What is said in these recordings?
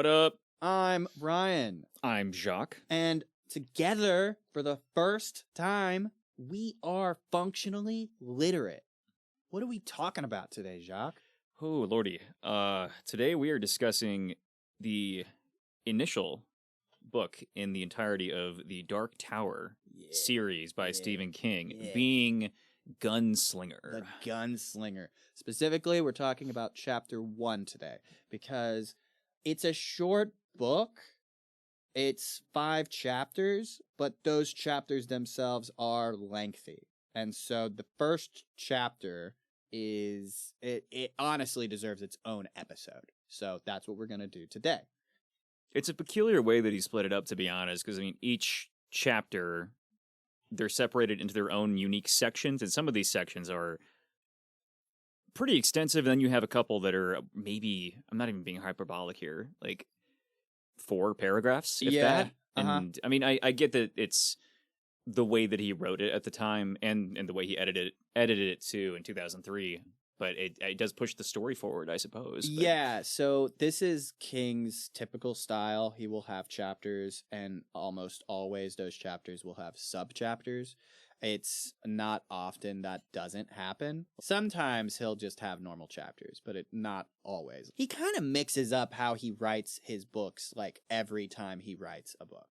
What up? I'm Ryan. I'm Jacques. And together, for the first time, we are functionally literate. What are we talking about today, Jacques? Oh, lordy. Today we are discussing the initial book in the entirety of the Dark Tower series by Stephen King, being Gunslinger. The Gunslinger. Specifically, we're talking about chapter 1 today because it's a short book. It's 5 chapters, but those chapters themselves are lengthy. And so the first chapter is, it honestly deserves its own episode. So that's what we're going to do today. It's a peculiar way that he split it up, to be honest, because, I mean, each chapter, they're separated into their own unique sections, and some of these sections are pretty extensive, and then you have a couple that are maybe, I'm not even being hyperbolic here, like 4 paragraphs, if that. And, I mean, I get that it's the way that he wrote it at the time, and the way he edited it, too, in 2003. But it does push the story forward, I suppose. But. Yeah, so this is King's typical style. He will have chapters, and almost always those chapters will have sub-chapters. It's not often that doesn't happen. Sometimes he'll just have normal chapters, but not always. He kind of mixes up how he writes his books, like, every time he writes a book.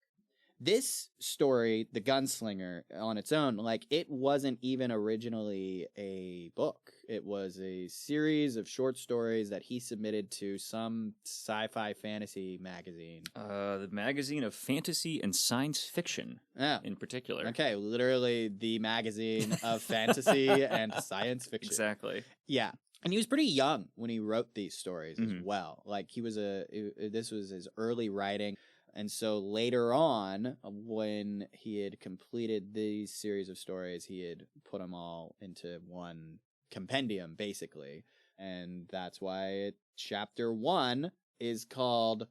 This story, The Gunslinger, on its own, like, it wasn't even originally a book. It was a series of short stories that he submitted to some sci-fi fantasy magazine. The magazine of fantasy and science fiction, in particular. Okay, literally the magazine of fantasy and science fiction. Exactly. Yeah. And he was pretty young when he wrote these stories as well. Like, this was his early writing. And so later on, when he had completed these series of stories, he had put them all into one compendium, basically. And that's why chapter 1 is called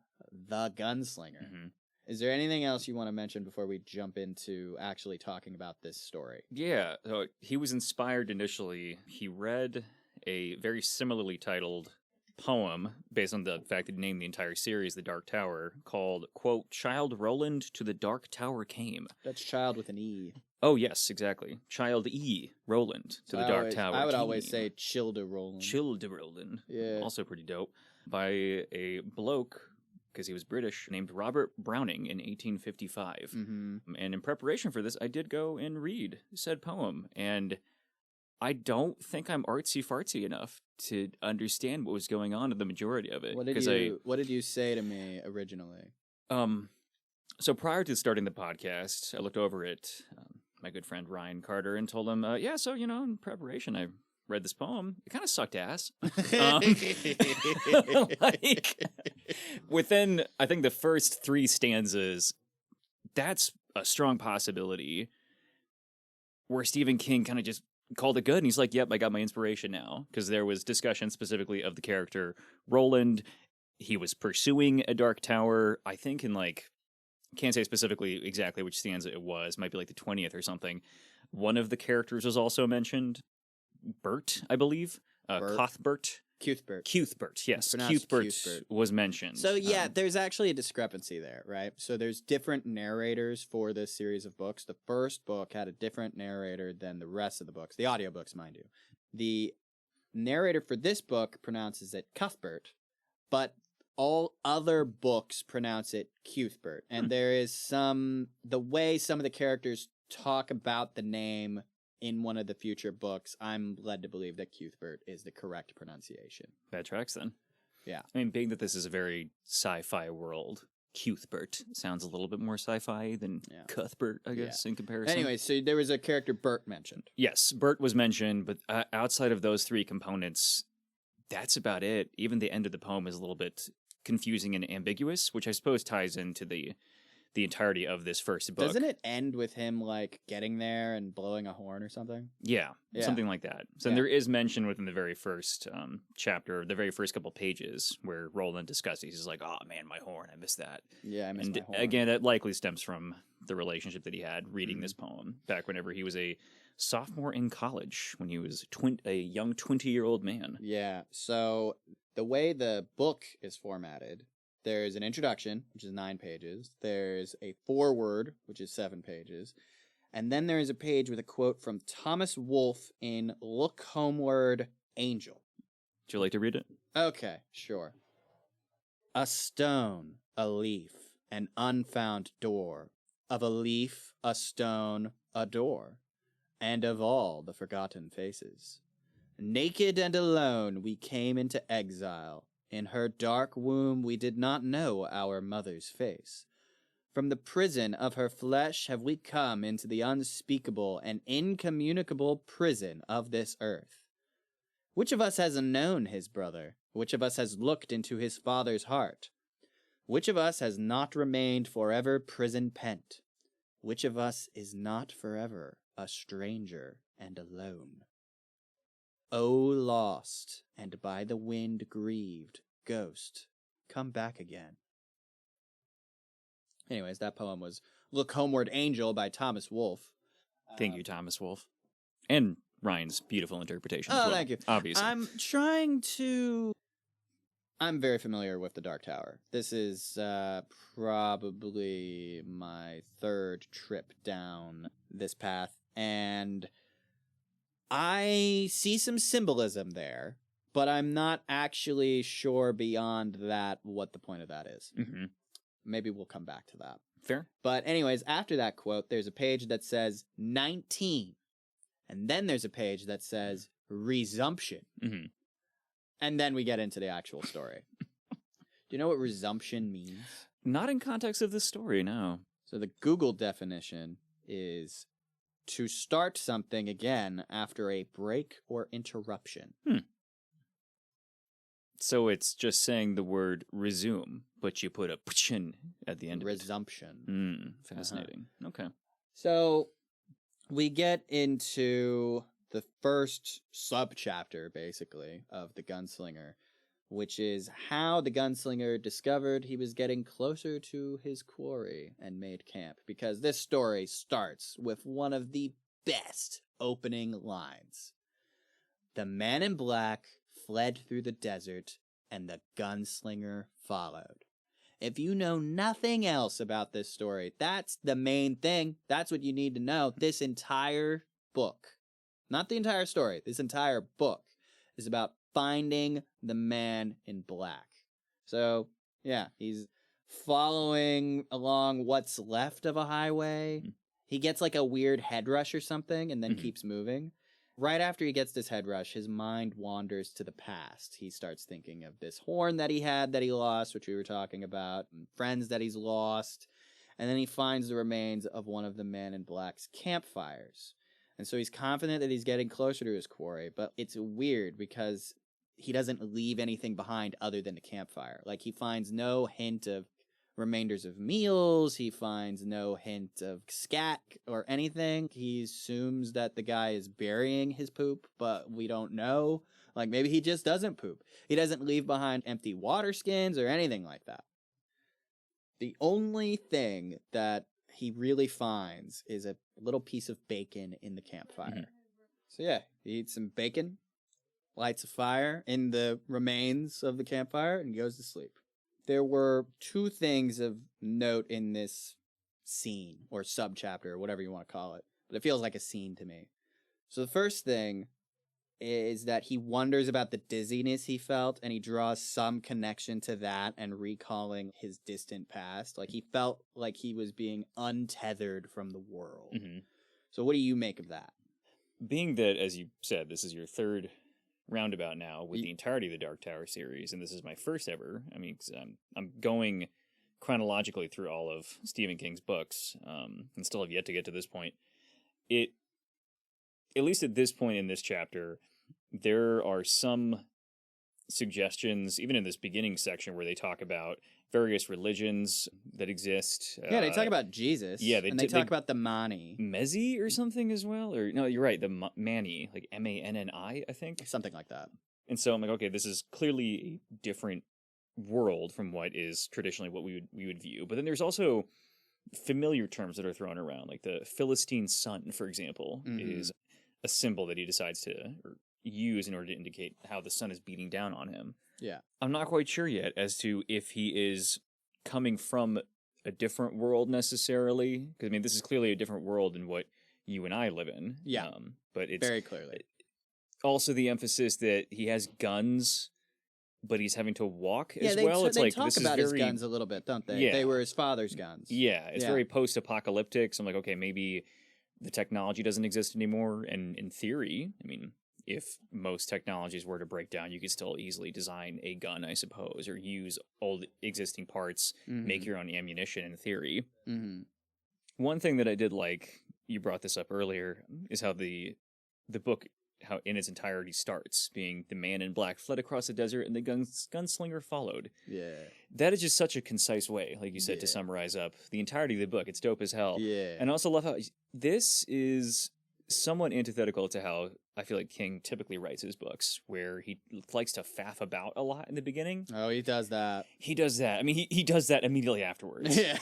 The Gunslinger. Is there anything else you want to mention before we jump into actually talking about this story? Yeah, so he was inspired initially. He read a very similarly titled poem, based on the fact that he named the entire series The Dark Tower, called, quote, Child Roland to the Dark Tower Came. That's child with an E. Oh, yes, exactly. Child E. Roland to the Dark Tower I would came. Always say Childe Roland. Childe Roland. Yeah. Also pretty dope. By a bloke, because he was British, named Robert Browning in 1855. And in preparation for this, I did go and read said poem, and I don't think I'm artsy-fartsy enough to understand what was going on in the majority of it. What did you say to me originally? So prior to starting the podcast, I looked over at my good friend Ryan Carter and told him, in preparation, I read this poem. It kind of sucked ass. Like, within, I think, the first 3 stanzas, that's a strong possibility where Stephen King kind of just called it good, and he's like, yep, I got my inspiration now, because there was discussion specifically of the character Roland. He was pursuing a dark tower, I think in, like, can't say specifically exactly which stanza it was, might be like the 20th or something. One of the characters was also mentioned, Bert, I believe. Cuthbert, yes. Cuthbert was mentioned. So, yeah, there's actually a discrepancy there, right? So there's different narrators for this series of books. The first book had a different narrator than the rest of the books, the audiobooks, mind you. The narrator for this book pronounces it Cuthbert, but all other books pronounce it Cuthbert. And there is the way some of the characters talk about the name in one of the future books, I'm led to believe that Cuthbert is the correct pronunciation. That tracks, then. Yeah. I mean, being that this is a very sci-fi world, Cuthbert sounds a little bit more sci-fi than Cuthbert, I guess, in comparison. Anyway, so there was a character Bert mentioned. Yes, Bert was mentioned, but outside of those 3 components, that's about it. Even the end of the poem is a little bit confusing and ambiguous, which I suppose ties into the entirety of this first book. Doesn't it end with him, like, getting there and blowing a horn or something? Yeah, something like that. So there is mention within the very first chapter, the very first couple pages, where Roland discusses, he's like, oh man, my horn, I missed that. Yeah, I missed my horn. Again, that likely stems from the relationship that he had reading this poem back whenever he was a sophomore in college, when he was a young 20-year-old man. Yeah, so the way the book is formatted There's an introduction, which is 9 pages. There's a foreword, which is 7 pages. And then there is a page with a quote from Thomas Wolfe in Look Homeward, Angel. Would you like to read it? Okay, sure. A stone, a leaf, an unfound door. Of a leaf, a stone, a door. And of all the forgotten faces. Naked and alone we came into exile. In her dark womb we did not know our mother's face. From the prison of her flesh have we come into the unspeakable and incommunicable prison of this earth. Which of us has known his brother? Which of us has looked into his father's heart? Which of us has not remained forever prison pent? Which of us is not forever a stranger and alone? O lost, and by the wind grieved, ghost, come back again. Anyways, that poem was Look Homeward, Angel by Thomas Wolfe. Thank you, Thomas Wolfe. And Ryan's beautiful interpretation as Oh, well, thank you. obviously. I'm very familiar with the Dark Tower. This is probably my 3rd trip down this path, and I see some symbolism there, but I'm not actually sure beyond that what the point of that is. Mm-hmm. Maybe we'll come back to that. Fair. But anyways, after that quote, there's a page that says 19. And then there's a page that says resumption. Mm-hmm. And then we get into the actual story. Do you know what resumption means? Not in context of this story, no. So the Google definition is to start something again after a break or interruption. So it's just saying the word resume, but you put a pchin at the end of it. Resumption. Fascinating. Okay. So we get into the first subchapter, basically, of the Gunslinger, which is how the Gunslinger discovered he was getting closer to his quarry and made camp. Because this story starts with one of the best opening lines. The man in black fled through the desert, and the Gunslinger followed. If you know nothing else about this story, that's the main thing. That's what you need to know. This entire book, not the entire story, this entire book is about finding the man in black. So, yeah, he's following along what's left of a highway. He gets like a weird head rush or something and then keeps moving. Right after he gets this head rush, his mind wanders to the past. He starts thinking of this horn that he had that he lost, which we were talking about, and friends that he's lost. And then he finds the remains of one of the Man in Black's campfires. And so he's confident that he's getting closer to his quarry, but it's weird because he doesn't leave anything behind other than the campfire. Like, he finds no hint of remainders of meals. He finds no hint of scat or anything. He assumes that the guy is burying his poop, but we don't know. Like, maybe he just doesn't poop. He doesn't leave behind empty water skins or anything like that. The only thing that he really finds is a little piece of bacon in the campfire. So yeah, he eats some bacon, lights a fire in the remains of the campfire, and goes to sleep. There were 2 things of note in this scene, or subchapter, or whatever you want to call it, but it feels like a scene to me. So the first thing is that he wonders about the dizziness he felt, and he draws some connection to that and recalling his distant past. Like, he felt like he was being untethered from the world. So what do you make of that? Being that, as you said, this is your 3rd roundabout now with the entirety of the Dark Tower series, and this is my first ever. I mean, I'm going chronologically through all of Stephen King's books, and still have yet to get to this point. At least at this point in this chapter, there are some suggestions, even in this beginning section, where they talk about various religions that exist. Yeah, they talk about Jesus. Yeah, they talk about the Mani. Mezi or something as well? Or no, you're right, the Mani, like Manni, I think. Something like that. And so I'm like, okay, this is clearly a different world from what is traditionally what we would view. But then there's also familiar terms that are thrown around, like the Philistine sun, for example, is a symbol that he decides to use in order to indicate how the sun is beating down on him. Yeah. I'm not quite sure yet as to if he is coming from a different world necessarily. Because, I mean, this is clearly a different world than what you and I live in. Yeah. But it's very clearly. also the emphasis that he has guns, but he's having to walk Yeah, as they, well. t- It's they like talk this about is his very guns a little bit, don't they? Yeah. They were his father's guns. yeah, it's Yeah. very post-apocalyptic. So I'm like, okay, maybe the technology doesn't exist anymore. And in theory, I mean, if most technologies were to break down, you could still easily design a gun, I suppose, or use old existing parts, make your own ammunition in theory. Mm-hmm. One thing that I did like, you brought this up earlier, is how the book, how in its entirety starts, being the man in black fled across the desert and the gunslinger followed. Yeah. That is just such a concise way, like you said, to Yeah. summarize up the entirety of the book. It's dope as hell. Yeah. And I also love how this is somewhat antithetical to how I feel like King typically writes his books, where he likes to faff about a lot in the beginning. Oh, he does that. He does that. I mean, he does that immediately afterwards. Yeah.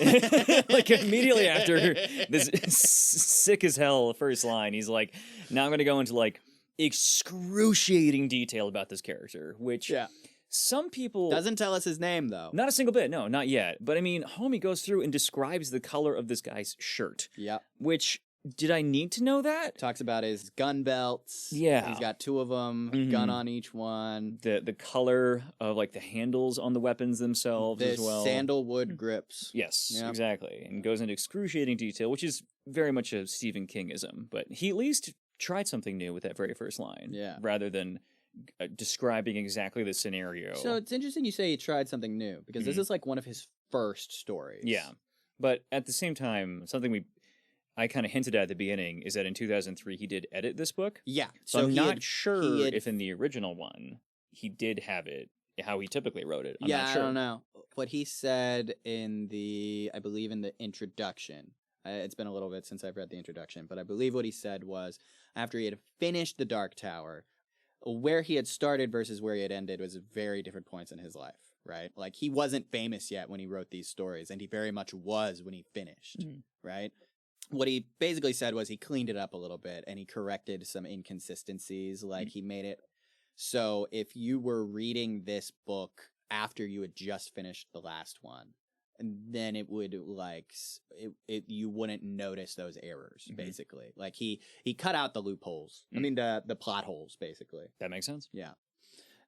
Like, immediately after this sick as hell first line, he's like, now I'm going to go into, like, excruciating detail about this character, which Yeah. some people... Doesn't tell us his name, though. Not a single bit, no, not yet. But, I mean, homie goes through and describes the color of this guy's shirt, Yep. which... Did I need to know that? Talks about his gun belts. Yeah. He's got 2 of them, Mhm. gun on each one. The color of, like, the handles on the weapons themselves The as well. sandalwood grips. Yes, Yep. exactly. And goes into excruciating detail, which is very much a Stephen Kingism. But he at least tried something new with that very first line. Yeah. Rather than describing exactly the scenario. So it's interesting you say he tried something new, because this is like one of his first stories. Yeah. But at the same time, something I kind of hinted at the beginning is that in 2003 he did edit this book. Yeah. So I'm he not had- sure he had- if in the original one he did have it how he typically wrote it. I'm yeah, not sure. I don't know. What he said I believe in the introduction, it's been a little bit since I've read the introduction, but I believe what he said was, after he had finished The Dark Tower, where he had started versus where he had ended was very different points in his life, right? Like, he wasn't famous yet when he wrote these stories, and he very much was when he finished, right? What he basically said was he cleaned it up a little bit, and he corrected some inconsistencies. Like, he made it so if you were reading this book after you had just finished the last one, and then it would, like, you wouldn't notice those errors, basically. Like, he cut out the loopholes. I mean, the plot holes, basically. That makes sense. Yeah.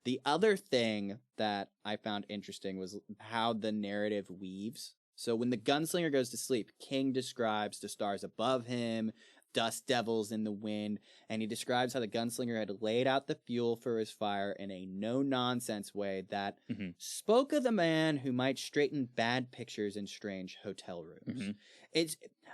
The other thing that I found interesting was how the narrative weaves. So when the gunslinger goes to sleep, King describes the stars above him, dust devils in the wind, and he describes how the gunslinger had laid out the fuel for his fire in a no-nonsense way that spoke of the man who might straighten bad pictures in strange hotel rooms.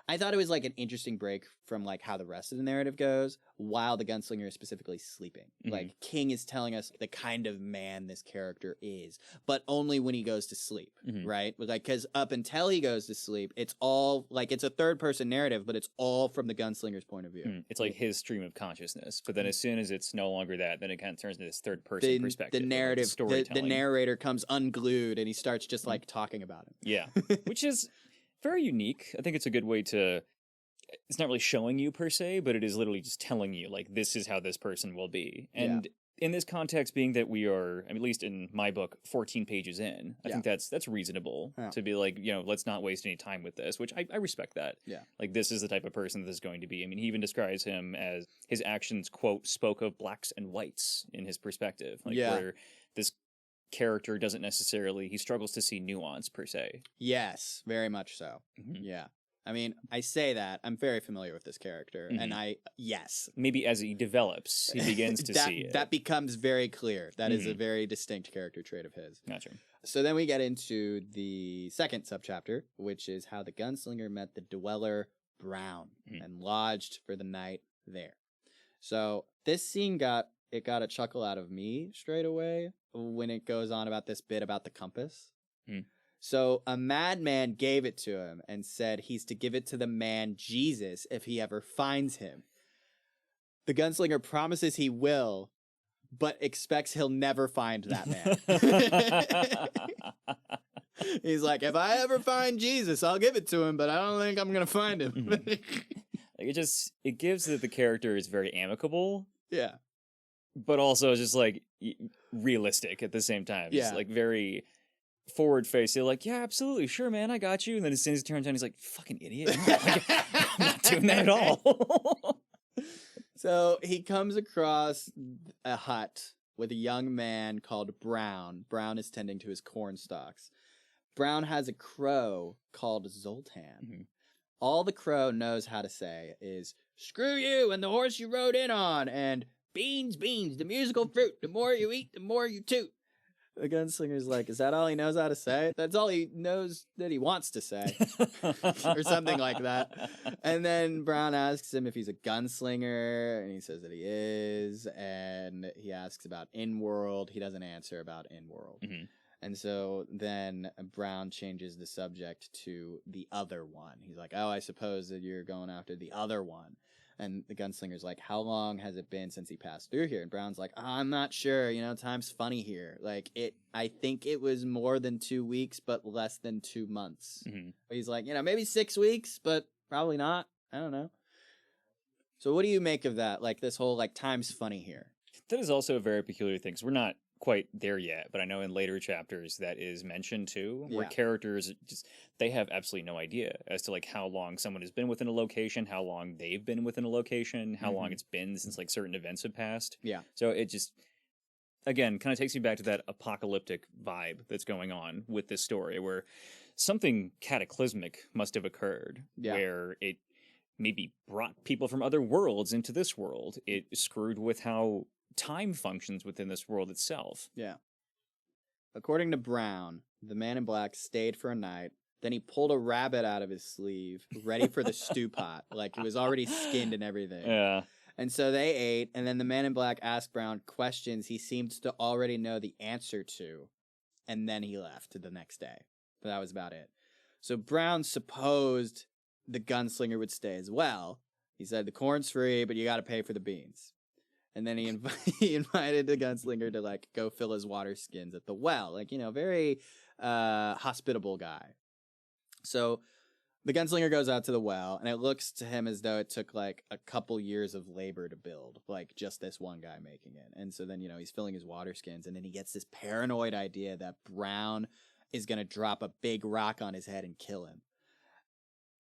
I thought it was like an interesting break from like how the rest of the narrative goes, while the gunslinger is specifically sleeping. Like, King is telling us the kind of man this character is, but only when he goes to sleep, right? Like, because up until he goes to sleep, it's all like, it's a third person narrative, but it's all from the gunslinger's point of view. It's like his stream of consciousness, but then as soon as it's no longer that, then it kind of turns into this third person perspective. The narrative, storytelling. the narrator comes unglued and he starts just like talking about him. Yeah, which is very unique. I think it's a good way to. It's not really showing you per se, but it is literally just telling you, like, this is how this person will be. And in this context, being that we are, I mean, at least in my book, 14 pages in, I think that's reasonable to be like, let's not waste any time with this, which I respect that. Yeah. Like, this is the type of person that this is going to be. I mean, he even describes him as his actions, quote, spoke of blacks and whites in his perspective. Like, where this character doesn't necessarily, he struggles to see nuance per se. Yes, very much so. Yeah. I mean, I say that. I'm very familiar with this character, and yes. Maybe as he develops, he begins to see it. That becomes very clear. That is a very distinct character trait of his. Gotcha. So then we get into the second subchapter, which is how the gunslinger met the dweller Brown and lodged for the night there. So this scene got a chuckle out of me straight away when it goes on about this bit about the compass. So a madman gave it to him and said he's to give it to the man Jesus if he ever finds him. The gunslinger promises he will, but expects he'll never find that man. He's like, if I ever find Jesus, I'll give it to him, but I don't think I'm going to find him. Like, it gives that the character is very amicable. Yeah. but also just like realistic at the same time. He's Yeah. like very forward faced. They're like, yeah, absolutely, sure, man, I got you. And then as soon as he turns on, he's like, fucking idiot. I'm not doing that at all. So he comes across a hut with a young man called Brown. Brown is tending to his corn stalks. Brown has a crow called Zoltan. Mm-hmm. All the crow knows how to say is, screw you and the horse you rode in on, and beans, beans, the musical fruit. The more you eat, the more you toot. The gunslinger's like, is that all he knows how to say? That's all he knows that he wants to say. Or something like that. And then Brown asks him if he's a gunslinger, and he says that he is. And he asks about in-world. He doesn't answer about in-world. Mm-hmm. And so then Brown changes the subject to the other one. He's like, oh, I suppose that you're going after the other one. And the gunslinger's like, how long has it been since he passed through here? And Brown's like, oh, I'm not sure. You know, time's funny here. Like, I think it was more than 2 weeks, but less than 2 months. Mm-hmm. He's like, you know, maybe 6 weeks, but probably not. I don't know. So what do you make of that? Like, this whole, like, time's funny here. That is also a very peculiar thing, because we're not quite there yet, but I know in later chapters that is mentioned too, where characters just, they have absolutely no idea as to like how long someone has been within a location, how long they've been within a location, how long it's been since like certain events have passed. Yeah. So it just, again, kind of takes me back to that apocalyptic vibe that's going on with this story, where something cataclysmic must have occurred, where it maybe brought people from other worlds into this world. It screwed with how time functions within this world itself. Yeah. According to Brown, the man in black stayed for a night. Then he pulled a rabbit out of his sleeve, ready for the stew pot. Like, it was already skinned and everything. Yeah. And so they ate, and then the man in black asked Brown questions he seemed to already know the answer to, and then he left the next day. But that was about it. So Brown supposed the gunslinger would stay as well. He said, the corn's free, but you got to pay for the beans. And then he invited the gunslinger to, like, go fill his water skins at the well. Like, you know, very hospitable guy. So the gunslinger goes out to the well, and it looks to him as though it took, like, a couple years of labor to build. Like, just this one guy making it. And so then, you know, he's filling his water skins, and then he gets this paranoid idea that Brown is going to drop a big rock on his head and kill him.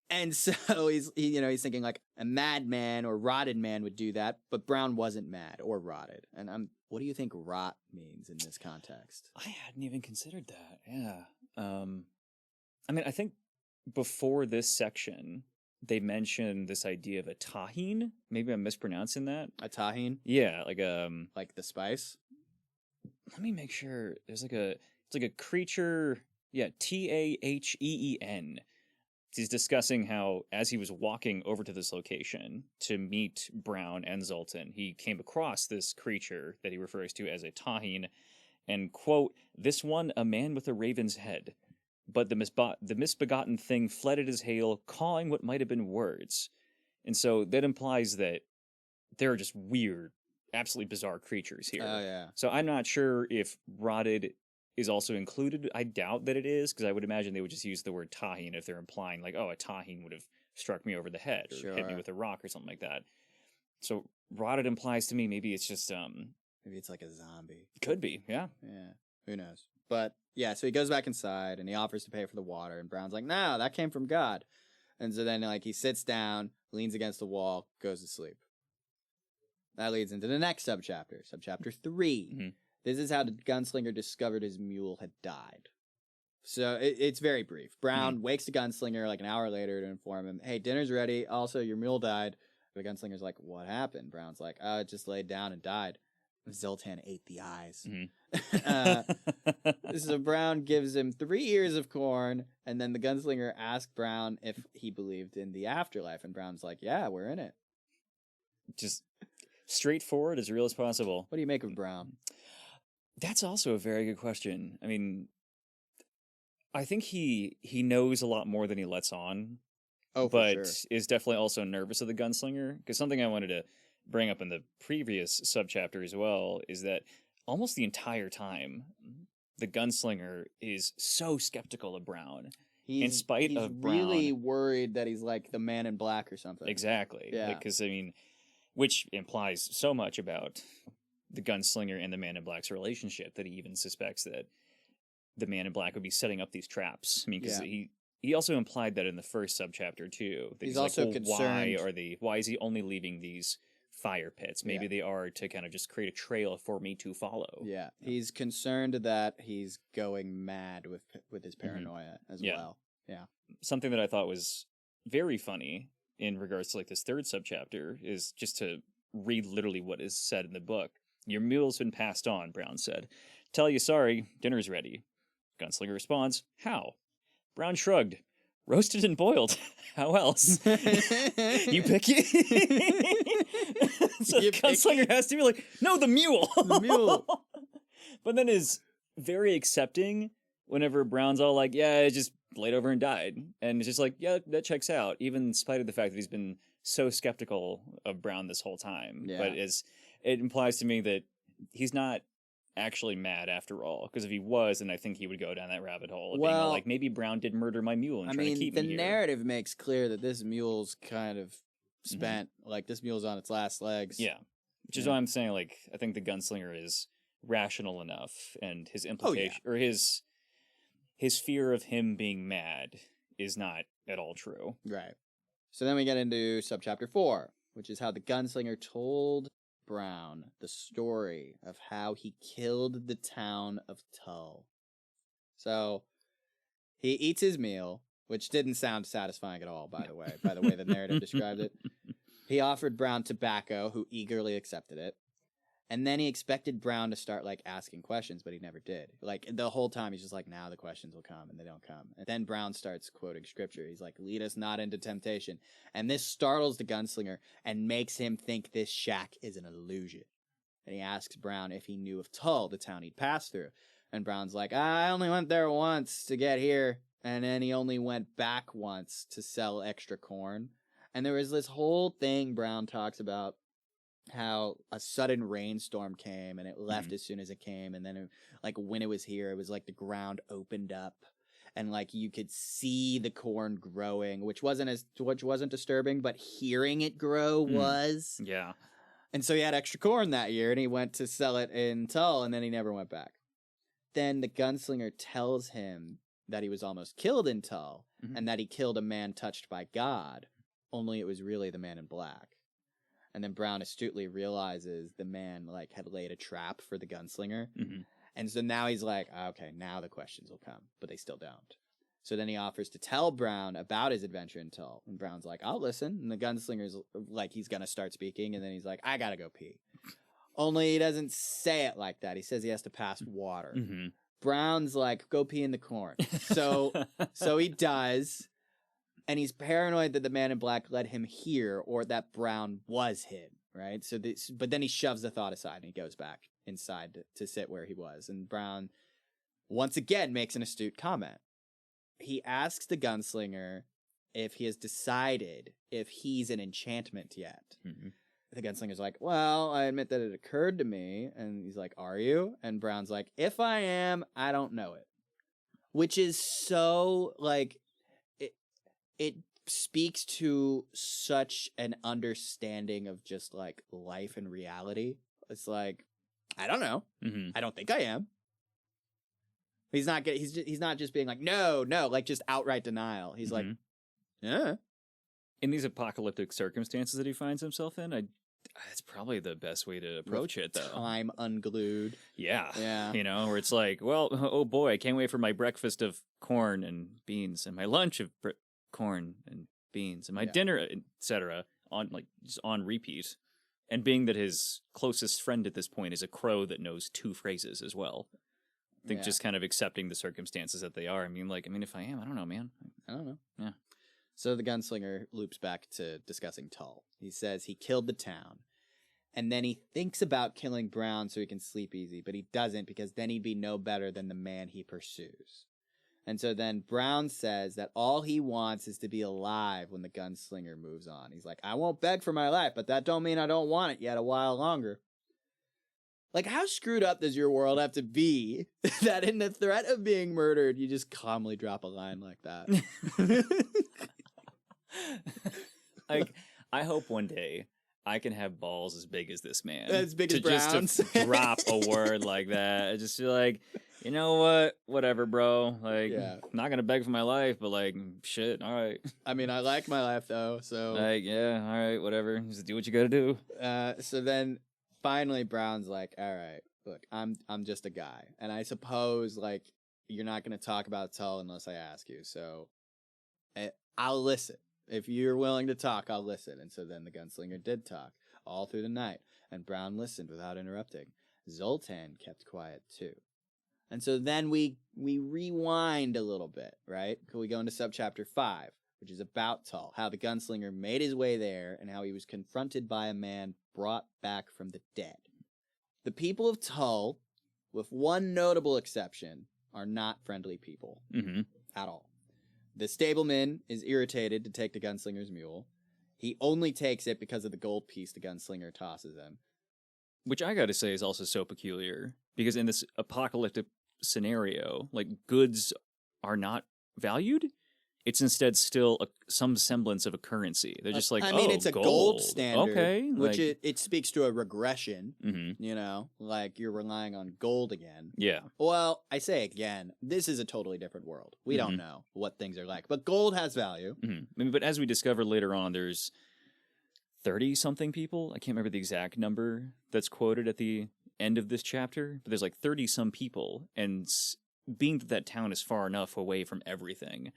And so he's thinking like a madman or rotted man would do that, but Brown wasn't mad or rotted. And what do you think rot means in this context? I hadn't even considered that. Yeah. I mean, I think before this section, they mentioned this idea of a tahine. Maybe I'm mispronouncing that. A tahine? Yeah, like the spice. Let me make sure. It's like a creature. Yeah, Taheen. He's discussing how, as he was walking over to this location to meet Brown and Zoltan, he came across this creature that he refers to as a tahine, and, quote, this one a man with a raven's head, but the misbegotten thing fled at his hail, cawing what might have been words. And so that implies that there are just weird, absolutely bizarre creatures here. Oh, yeah. So I'm not sure if rotted is also included. I doubt that it is, because I would imagine they would just use the word tahine if they're implying like, oh, a tahine would have struck me over the head or hit me with a rock or something like that. So rotted implies to me maybe it's just maybe it's like a zombie. Could be, yeah. Yeah, who knows? But yeah, so he goes back inside and he offers to pay for the water, and Brown's like, no, that came from God. And so then like he sits down, leans against the wall, goes to sleep. That leads into the next subchapter 3. Mm-hmm. This is how the gunslinger discovered his mule had died. So it's very brief. Brown wakes the gunslinger like an hour later to inform him, hey, dinner's ready. Also, your mule died. The gunslinger's like, what happened? Brown's like, oh, it just laid down and died. Zoltan ate the eyes. Mm-hmm. So Brown gives him 3 ears of corn, and then the gunslinger asked Brown if he believed in the afterlife. And Brown's like, yeah, we're in it. Just straightforward, as real as possible. What do you make of Brown? That's also a very good question. I mean, I think he knows a lot more than he lets on. Oh, but sure. Is definitely also nervous of the gunslinger. Because something I wanted to bring up in the previous subchapter as well is that almost the entire time, the gunslinger is so skeptical of Brown. In spite of Brown. He's really worried that he's like the man in black or something. Exactly. Yeah. Because, I mean, which implies so much about the Gunslinger and the Man in Black's relationship that he even suspects that the Man in Black would be setting up these traps. I mean, because he also implied that in the first subchapter too. That He's like, also well, concerned. why is he only leaving these fire pits? Maybe they are to kind of just create a trail for me to follow. Yeah, he's concerned that he's going mad with his paranoia as well. Yeah, something that I thought was very funny in regards to like this third subchapter is just to read literally what is said in the book. Your mule's been passed on, Brown said. Tell you sorry, dinner's ready. Gunslinger responds, how? Brown shrugged. Roasted and boiled. How else? You picky? So Gunslinger has to be like, no, the mule. The mule. But then is very accepting whenever Brown's all like, yeah, it just laid over and died. And it's just like, yeah, that checks out, even in spite of the fact that he's been so skeptical of Brown this whole time. Yeah. But it implies to me that he's not actually mad after all, because if he was, then I think he would go down that rabbit hole of being all like, maybe Brown did murder my mule and trying to keep me here. The narrative makes clear that this mule's kind of spent, like this mule's on its last legs. Yeah, which is why I'm saying, like, I think the Gunslinger is rational enough, and his implication or his fear of him being mad is not at all true. Right. So then we get into subchapter 4, which is how the Gunslinger told Brown the story of how he killed the town of Tull. So he eats his meal, which didn't sound satisfying at all, by the way the narrative described it. He offered Brown tobacco, who eagerly accepted it. And then he expected Brown to start, like, asking questions, but he never did. Like, the whole time, he's just like, now the questions will come, and they don't come. And then Brown starts quoting scripture. He's like, lead us not into temptation. And this startles the Gunslinger and makes him think this shack is an illusion. And he asks Brown if he knew of Tull, the town he'd passed through. And Brown's like, I only went there once to get here. And then he only went back once to sell extra corn. And there was this whole thing Brown talks about, how a sudden rainstorm came and it left as soon as it came, and then it, like when it was here, it was like the ground opened up and like you could see the corn growing, which wasn't disturbing, but hearing it grow was. Yeah. And so he had extra corn that year and he went to sell it in Tull, and then he never went back. Then the Gunslinger tells him that he was almost killed in Tull and that he killed a man touched by God, only it was really the Man in Black. And then Brown astutely realizes the man like had laid a trap for the Gunslinger. And so now he's like, okay, now the questions will come, but they still don't. So then he offers to tell Brown about his adventure in Tull. And Brown's like, I'll listen. And the Gunslinger's like, he's going to start speaking. And then he's like, I got to go pee. Only he doesn't say it like that. He says he has to pass water. Brown's like, go pee in the corn. So he does. And he's paranoid that the Man in Black led him here, or that Brown was him, right? But then he shoves the thought aside and he goes back inside to sit where he was. And Brown, once again, makes an astute comment. He asks the Gunslinger if he has decided if he's an enchantment yet. The Gunslinger's like, well, I admit that it occurred to me. And he's like, are you? And Brown's like, if I am, I don't know it. Which is so, like... It speaks to such an understanding of just like life and reality. It's like, I don't know. I don't think I am. He's not just being like, no, like just outright denial. He's like, yeah. In these apocalyptic circumstances that he finds himself in, that's probably the best way to approach it, though. Time unglued. Yeah. You know, where it's like, well, oh boy, I can't wait for my breakfast of corn and beans and my lunch of corn and beans and my dinner, etc., on like just on repeat. And being that his closest friend at this point is a crow that knows 2 phrases as well, I think just kind of accepting the circumstances that they are. I mean, if I am, I don't know, man. I don't know. Yeah. So the Gunslinger loops back to discussing Tull. He says he killed the town, and then he thinks about killing Brown so he can sleep easy, but he doesn't, because then he'd be no better than the man he pursues. And so then Brown says that all he wants is to be alive when the Gunslinger moves on. He's like, I won't beg for my life, but that don't mean I don't want it yet a while longer. Like, how screwed up does your world have to be that in the threat of being murdered, you just calmly drop a line like that? Like, I hope one day I can have balls as big as this man. As big as Brown's. Just to drop a word like that. I just feel like, you know what? Whatever, bro. Like, not going to beg for my life, but like, shit, all right. I mean, I like my life, though, so. Like, yeah, all right, whatever. Just do what you got to do. So then, finally, Brown's like, all right, look, I'm just a guy. And I suppose, like, you're not going to talk about Tull unless I ask you, so I'll listen. If you're willing to talk, I'll listen. And so then the gunslinger did talk all through the night, and Brown listened without interrupting. Zoltan kept quiet, too. And so then we rewind a little bit, right? We go into subchapter 5, which is about Tull, how the gunslinger made his way there, and how he was confronted by a man brought back from the dead. The people of Tull, with one notable exception, are not friendly people at all. The stableman is irritated to take the gunslinger's mule. He only takes it because of the gold piece the gunslinger tosses him. Which I gotta say is also so peculiar, because in this apocalyptic scenario, like, goods are not valued. It's instead still some semblance of a currency. They're just like, it's a gold standard, okay, which it speaks to a regression, you know, like you're relying on gold again. Yeah. Well, I say again, this is a totally different world. We don't know what things are like, but gold has value. I mean, but as we discover later on, there's 30-something people. I can't remember the exact number that's quoted at the end of this chapter, but there's like 30-some people, and being that town is far enough away from everything,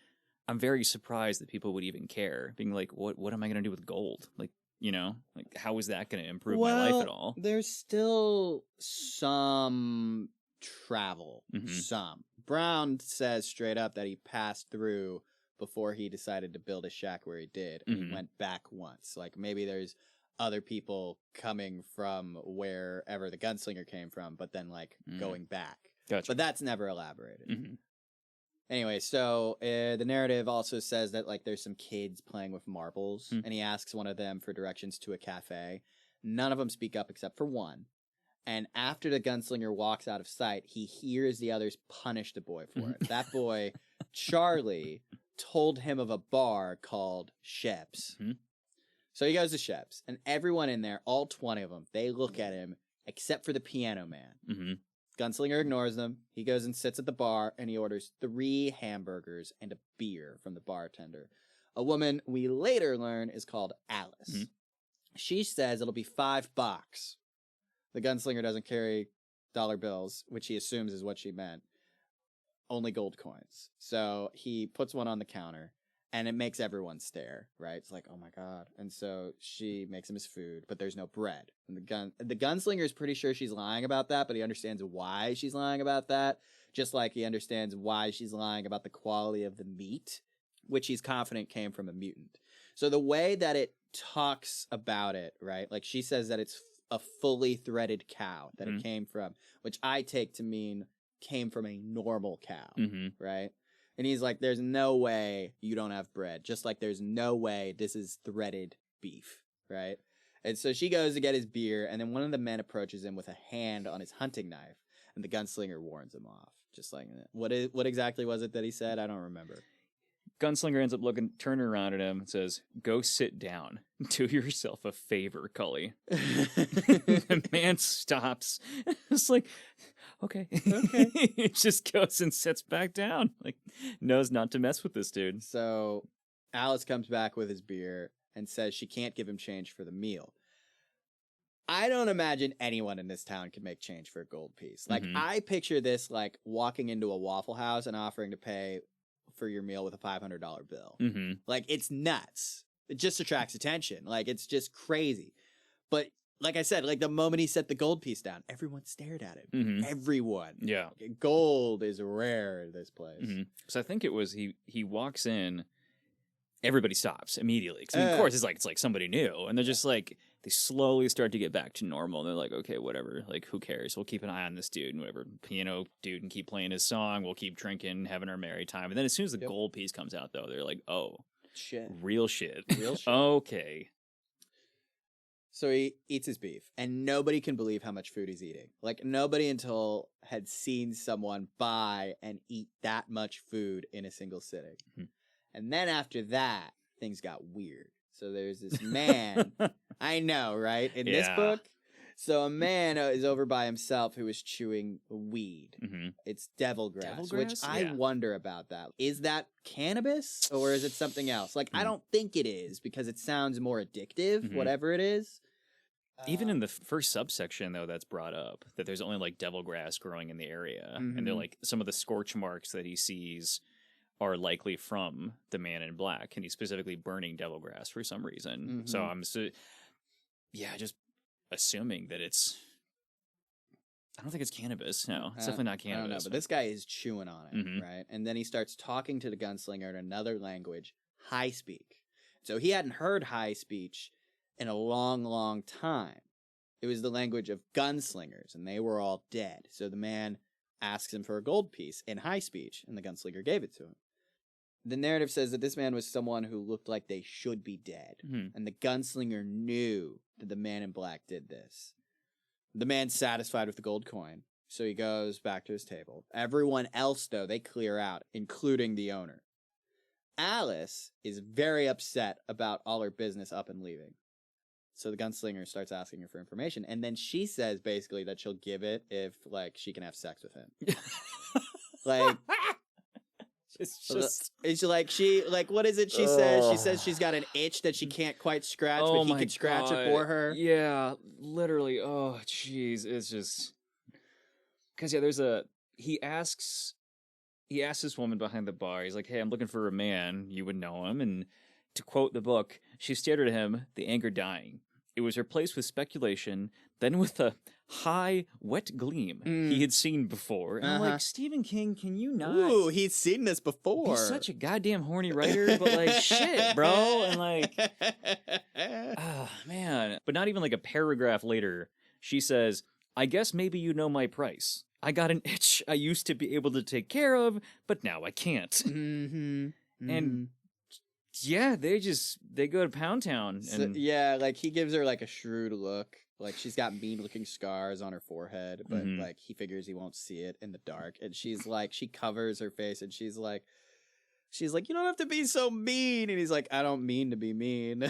I'm very surprised that people would even care, being like, what am I going to do with gold? Like, you know, like, how is that going to improve my life at all? There's still some travel, some. Brown says straight up that he passed through before he decided to build a shack where he did, and he went back once. Like, maybe there's other people coming from wherever the gunslinger came from, but then, like, going back. Gotcha. But that's never elaborated. Anyway, so the narrative also says that, like, there's some kids playing with marbles, and he asks one of them for directions to a cafe. None of them speak up except for one. And after the gunslinger walks out of sight, he hears the others punish the boy for it. That boy, Charlie, told him of a bar called Shep's. So he goes to Shep's, and everyone in there, all 20 of them, they look at him except for the piano man. Gunslinger ignores them. He goes and sits at the bar, and he orders 3 hamburgers and a beer from the bartender. A woman we later learn is called Alice. She says it'll be $5. The gunslinger doesn't carry dollar bills, which he assumes is what she meant. Only gold coins. So he puts one on the counter, and it makes everyone stare, right? It's like, oh my God. And so she makes him his food, but there's no bread. And the gunslinger is pretty sure she's lying about that, but he understands why she's lying about that, just like he understands why she's lying about the quality of the meat, which he's confident came from a mutant. So the way that it talks about it, right? Like, she says that it's a fully threaded cow that it came from, which I take to mean came from a normal cow, right? And he's like, there's no way you don't have bread. Just like there's no way this is threaded beef, right? And so she goes to get his beer, and then one of the men approaches him with a hand on his hunting knife, and the gunslinger warns him off. Just like, what exactly was it that he said? I don't remember. Gunslinger ends up turning around at him and says, "Go sit down. Do yourself a favor, Cully." The man stops. It's like, okay. He just goes and sits back down. Like, knows not to mess with this dude. So Alice comes back with his beer and says she can't give him change for the meal. I don't imagine anyone in this town can make change for a gold piece. Like, I picture this like walking into a Waffle House and offering to pay for your meal with a $500 bill. Like, it's nuts. It just attracts attention. Like, it's just crazy. But like I said, like, the moment he set the gold piece down, everyone stared at him. Everyone. Yeah. Gold is rare in this place. So I think it was he walks in, everybody stops immediately. Because of course it's like somebody new. And they're just like, they slowly start to get back to normal. And they're like, okay, whatever. Like, who cares? We'll keep an eye on this dude and whatever. Piano dude and keep playing his song. We'll keep drinking, having our merry time. And then as soon as the gold piece comes out, though, they're like, oh. Shit. Real shit. Real shit. Okay. So he eats his beef, and nobody can believe how much food he's eating. Like, nobody until had seen someone buy and eat that much food in a single sitting. And then after that, things got weird. So there's this man I know, right? In this Yeah. book, so a man is over by himself who is chewing weed. Mm-hmm. It's devil grass, Devil which grass? I Yeah. wonder about that. Is that cannabis or is it something else? Like, I don't think it is because it sounds more addictive, whatever it is. Even in the first subsection, though, that's brought up that there's only like devil grass growing in the area, and they're like some of the scorch marks that he sees are likely from the Man in Black, and he's specifically burning devil grass for some reason. So I'm just assuming that it's. I don't think it's cannabis. No, it's definitely not cannabis. I don't know, but this guy is chewing on it, right? And then he starts talking to the gunslinger in another language, high speak. So he hadn't heard high speech in a long, long time. It was the language of gunslingers, and they were all dead. So the man asks him for a gold piece in high speech, and the gunslinger gave it to him. The narrative says that this man was someone who looked like they should be dead, and the gunslinger knew that the Man in Black did this. The man's satisfied with the gold coin, so he goes back to his table. Everyone else, though, they clear out, including the owner. Alice is very upset about all her business up and leaving. So the gunslinger starts asking her for information, and then she says basically that she'll give it if, like, she can have sex with him. Like, it's just it's like what is it she says? She says she's got an itch that she can't quite scratch, but he can scratch it for her. Yeah, literally. Oh, jeez, it's just because he asks this woman behind the bar. He's like, "Hey, I'm looking for a man. You would know him." And to quote the book, she stared at him, the anger dying. It was replaced with speculation, then with a high, wet gleam he had seen before. And I'm like, Stephen King, can you not? Ooh, he's seen this before. He's such a goddamn horny writer, but like, shit, bro. And like, oh, man. But not even like a paragraph later, she says, I guess maybe you know my price. I got an itch I used to be able to take care of, but now I can't. And yeah, they go to Pound Town. And yeah, like he gives her like a shrewd look. Like she's got mean looking scars on her forehead, but like he figures he won't see it in the dark. And she's like, she covers her face and she's like, you don't have to be so mean. And he's like, I don't mean to be mean.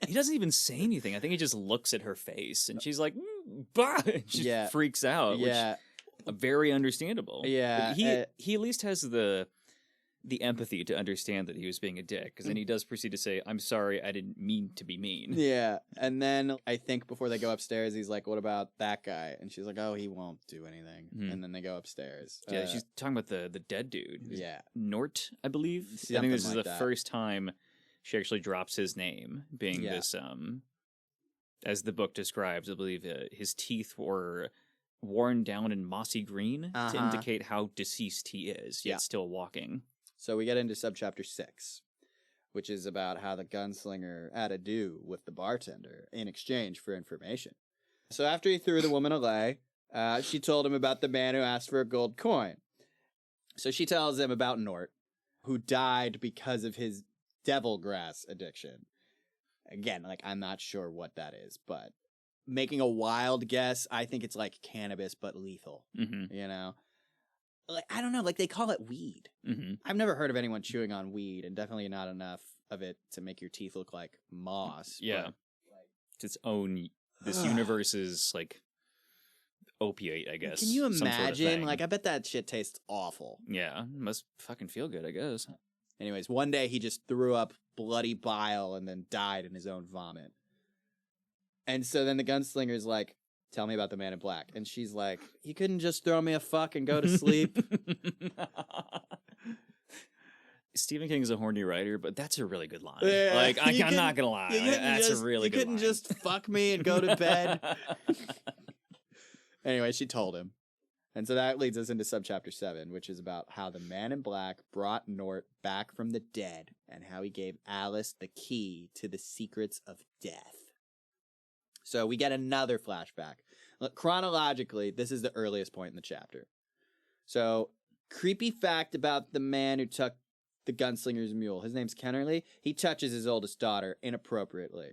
He doesn't even say anything. I think he just looks at her face and she's like, bah! And she freaks out. Yeah. Which, very understandable. Yeah. But he at least has the empathy to understand that he was being a dick, because then he does proceed to say, I'm sorry, I didn't mean to be mean. Yeah, and then I think before they go upstairs, he's like, what about that guy? And she's like, oh, he won't do anything. And then they go upstairs. Yeah, she's talking about the dead dude. Yeah. Nort, I believe. Something I think this is like the that. first time she actually drops his name, being this, as the book describes, I believe his teeth were worn down and mossy green to indicate how deceased he is, yet still walking. So we get into subchapter 6, which is about how the gunslinger had a do with the bartender in exchange for information. So after he threw the woman away, she told him about the man who asked for a gold coin. So she tells him about Nort, who died because of his devil grass addiction. Again, like, I'm not sure what that is, but making a wild guess, I think it's like cannabis but lethal, you know? Like, I don't know, like they call it weed. I've never heard of anyone chewing on weed, and definitely not enough of it to make your teeth look like moss. Yeah. But, This universe's like opiate, I guess. can you imagine? Some sort of Like, I bet that shit tastes awful. Yeah, must fucking feel good, I guess. Anyways, one day he just threw up bloody bile and then died in his own vomit. And so then the gunslinger's like, tell me about the Man in Black. And she's like, you couldn't just throw me a fuck and go to sleep? Stephen King's a horny writer, but that's a really good line. Yeah, like, I'm not gonna lie. That's a really good line. You couldn't just fuck me and go to bed? Anyway, she told him. And so that leads us into subchapter 7, which is about how the Man in Black brought Nort back from the dead and how he gave Alice the key to the secrets of death. So we get another flashback. Look, chronologically, this is the earliest point in the chapter. So, creepy fact about the man who took the gunslinger's mule. His name's Kennerly. He touches his oldest daughter inappropriately.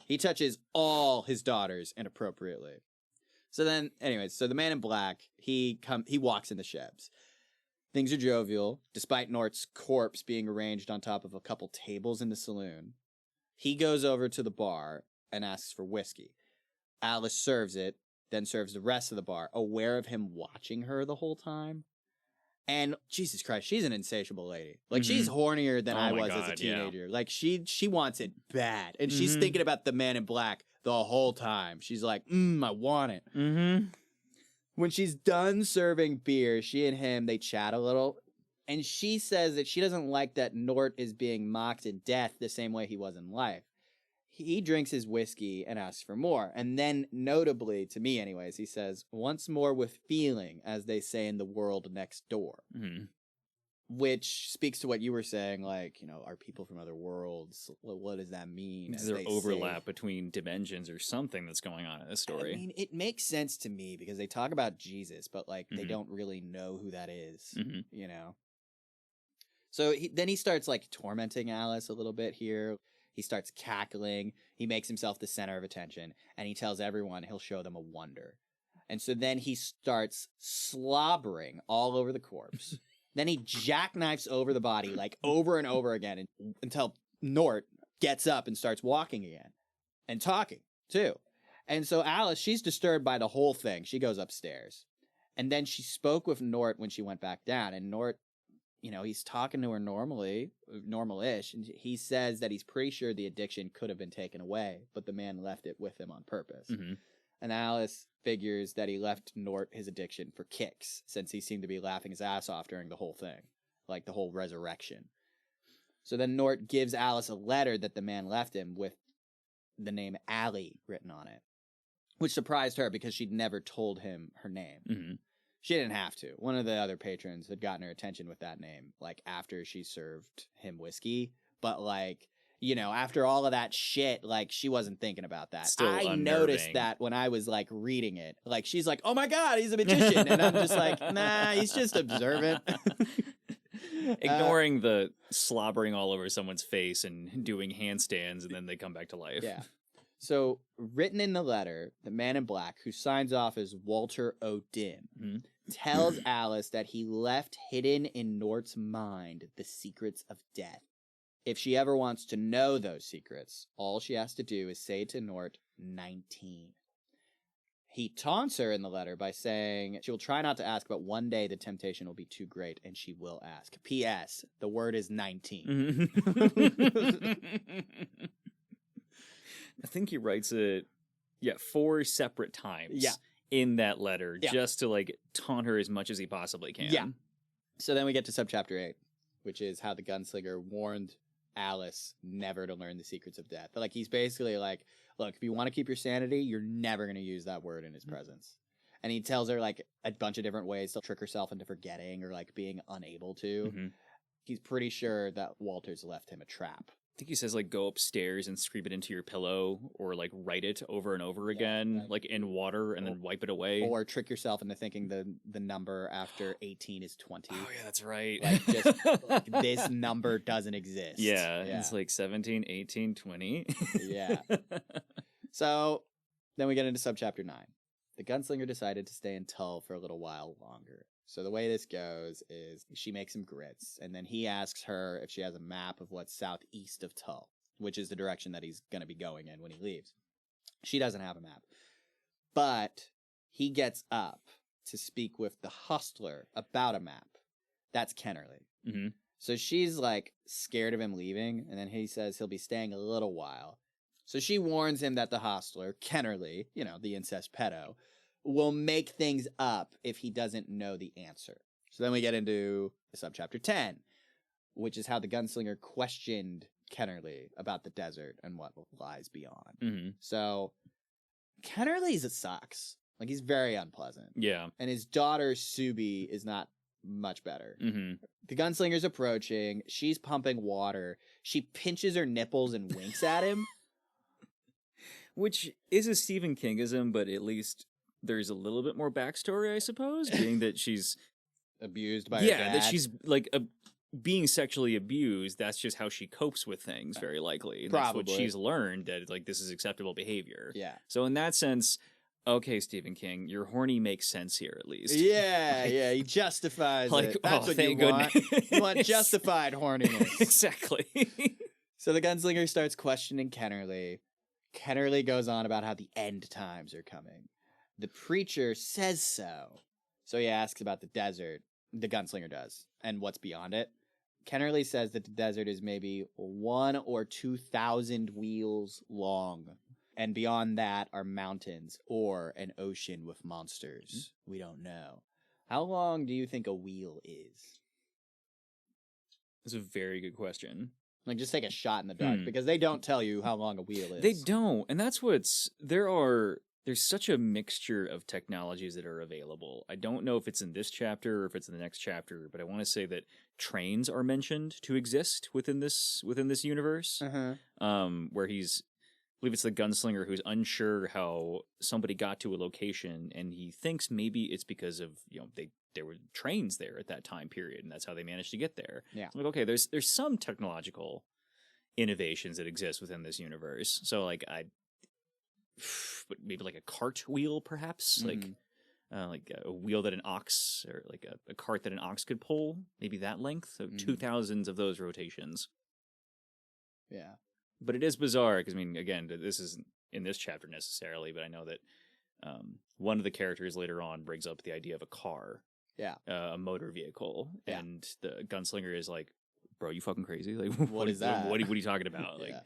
He touches all his daughters inappropriately. So then, anyways, so the Man in Black, he walks into Sheb's. Things are jovial, despite Nort's corpse being arranged on top of a couple tables in the saloon. He goes over to the bar and asks for whiskey. Alice serves it, then serves the rest of the bar, aware of him watching her the whole time. And Jesus Christ, she's an insatiable lady. Like, she's hornier than I was as a teenager. Yeah. Like, she wants it bad. And she's thinking about the man in black the whole time. She's like, I want it. When she's done serving beer, she and him, they chat a little. And she says that she doesn't like that Nort is being mocked to death the same way he was in life. He drinks his whiskey and asks for more. And then, notably, to me anyways, he says, once more with feeling, as they say in the world next door. Which speaks to what you were saying, like, you know, are people from other worlds? What does that mean? Is there overlap between dimensions or something that's going on in this story? I mean, it makes sense to me because they talk about Jesus, but, like, they don't really know who that is, you know? So then he starts, like, tormenting Alice a little bit here. He starts cackling. He makes himself the center of attention. And he tells everyone he'll show them a wonder. And so then he starts slobbering all over the corpse. Then he jackknifes over the body, like, over and over again until Nort gets up and starts walking again. And talking, too. And so Alice, she's disturbed by the whole thing. She goes upstairs. And then she spoke with Nort when she went back down. And Nort, you know, he's talking to her normal-ish, and he says that he's pretty sure the addiction could have been taken away, but the man left it with him on purpose. And Alice figures that he left Nort his addiction for kicks, since he seemed to be laughing his ass off during the whole thing, like the whole resurrection. So then Nort gives Alice a letter that the man left him with the name Allie written on it, which surprised her because she'd never told him her name. She didn't have to. One of the other patrons had gotten her attention with that name, like, after she served him whiskey. But, like, you know, after all of that shit, like, she wasn't thinking about that. Still I unnerving. noticed that when I was, like, reading it. Like, she's like, oh my God, he's a magician. And I'm just like, nah, he's just observant. Ignoring the slobbering all over someone's face and doing handstands, and then they come back to life. Yeah. So, written in the letter, the man in black, who signs off as Walter O'Din, tells Alice that he left hidden in Nort's mind the secrets of death. If she ever wants to know those secrets, all she has to do is say to Nort, 19. He taunts her in the letter by saying she will try not to ask, but one day the temptation will be too great and she will ask. P.S. The word is 19. I think he writes it, 4 separate times in that letter, just to, like, taunt her as much as he possibly can. Yeah. So then we get to subchapter 8, which is how the gunslinger warned Alice never to learn the secrets of death. Like, he's basically like, look, if you want to keep your sanity, you're never going to use that word in his presence. And he tells her, like, a bunch of different ways to trick herself into forgetting or, like, being unable to. He's pretty sure that Walter's left him a trap. I think he says, like, go upstairs and scrape it into your pillow, or, like, write it over and over again, like, in water, and then wipe it away. Or trick yourself into thinking the number after 18 is 20. Oh, yeah, that's right. Like, just, like, this number doesn't exist. Yeah, it's like 17, 18, 20. Yeah. So, then we get into subchapter 9. The gunslinger decided to stay in Tull for a little while longer. So the way this goes is she makes him grits, and then he asks her if she has a map of what's southeast of Tull, which is the direction that he's going to be going in when he leaves. She doesn't have a map. But he gets up to speak with the hostler about a map. That's Kennerly. So she's, like, scared of him leaving, and then he says he'll be staying a little while. So she warns him that the hostler, Kennerly, you know, the incest pedo, will make things up if he doesn't know the answer. So then we get into subchapter 10, which is how the gunslinger questioned Kennerly about the desert and what lies beyond. So Kennerly's sucks. Like, he's very unpleasant. Yeah. And his daughter, Subi, is not much better. The gunslinger's approaching. She's pumping water. She pinches her nipples and winks at him. Which is a Stephen Kingism, but at least there's a little bit more backstory, I suppose, being that she's abused by her dad. That she's, like, being sexually abused. That's just how she copes with things, very likely. And Probably. That's what she's learned, that, like, this is acceptable behavior. Yeah. So in that sense, okay, Stephen King, your horny makes sense here, at least. Yeah, yeah, he justifies like, it. That's what thank you want. goodness. You want justified horniness. Exactly. So the gunslinger starts questioning Kennerly. Kennerly goes on about how the end times are coming. The preacher says so. So he asks about the desert. The gunslinger does. And what's beyond it. Kennerly says that the desert is maybe 1,000 or 2,000 wheels long. And beyond that are mountains or an ocean with monsters. We don't know. How long do you think a wheel is? That's a very good question. Like, just take a shot in the dark, because they don't tell you how long a wheel is. They don't, and that's there's such a mixture of technologies that are available. I don't know if it's in this chapter or if it's in the next chapter, but I want to say that trains are mentioned to exist within this universe. Where I believe it's the gunslinger who's unsure how somebody got to a location, and he thinks maybe it's because of there were trains there at that time period, and that's how they managed to get there. Yeah. So I'm like, okay, there's some technological innovations that exist within this universe. So like maybe like a cart wheel, perhaps, like a wheel that an ox, or like a cart that an ox could pull, maybe that length. So 2,000 of those rotations. Yeah. But it is bizarre because, I mean, again, this isn't in this chapter necessarily, but I know that one of the characters later on brings up the idea of a car. Yeah. A motor vehicle. Yeah. And the gunslinger is like, bro, you fucking crazy? Like, what is that? What are you talking about? Yeah.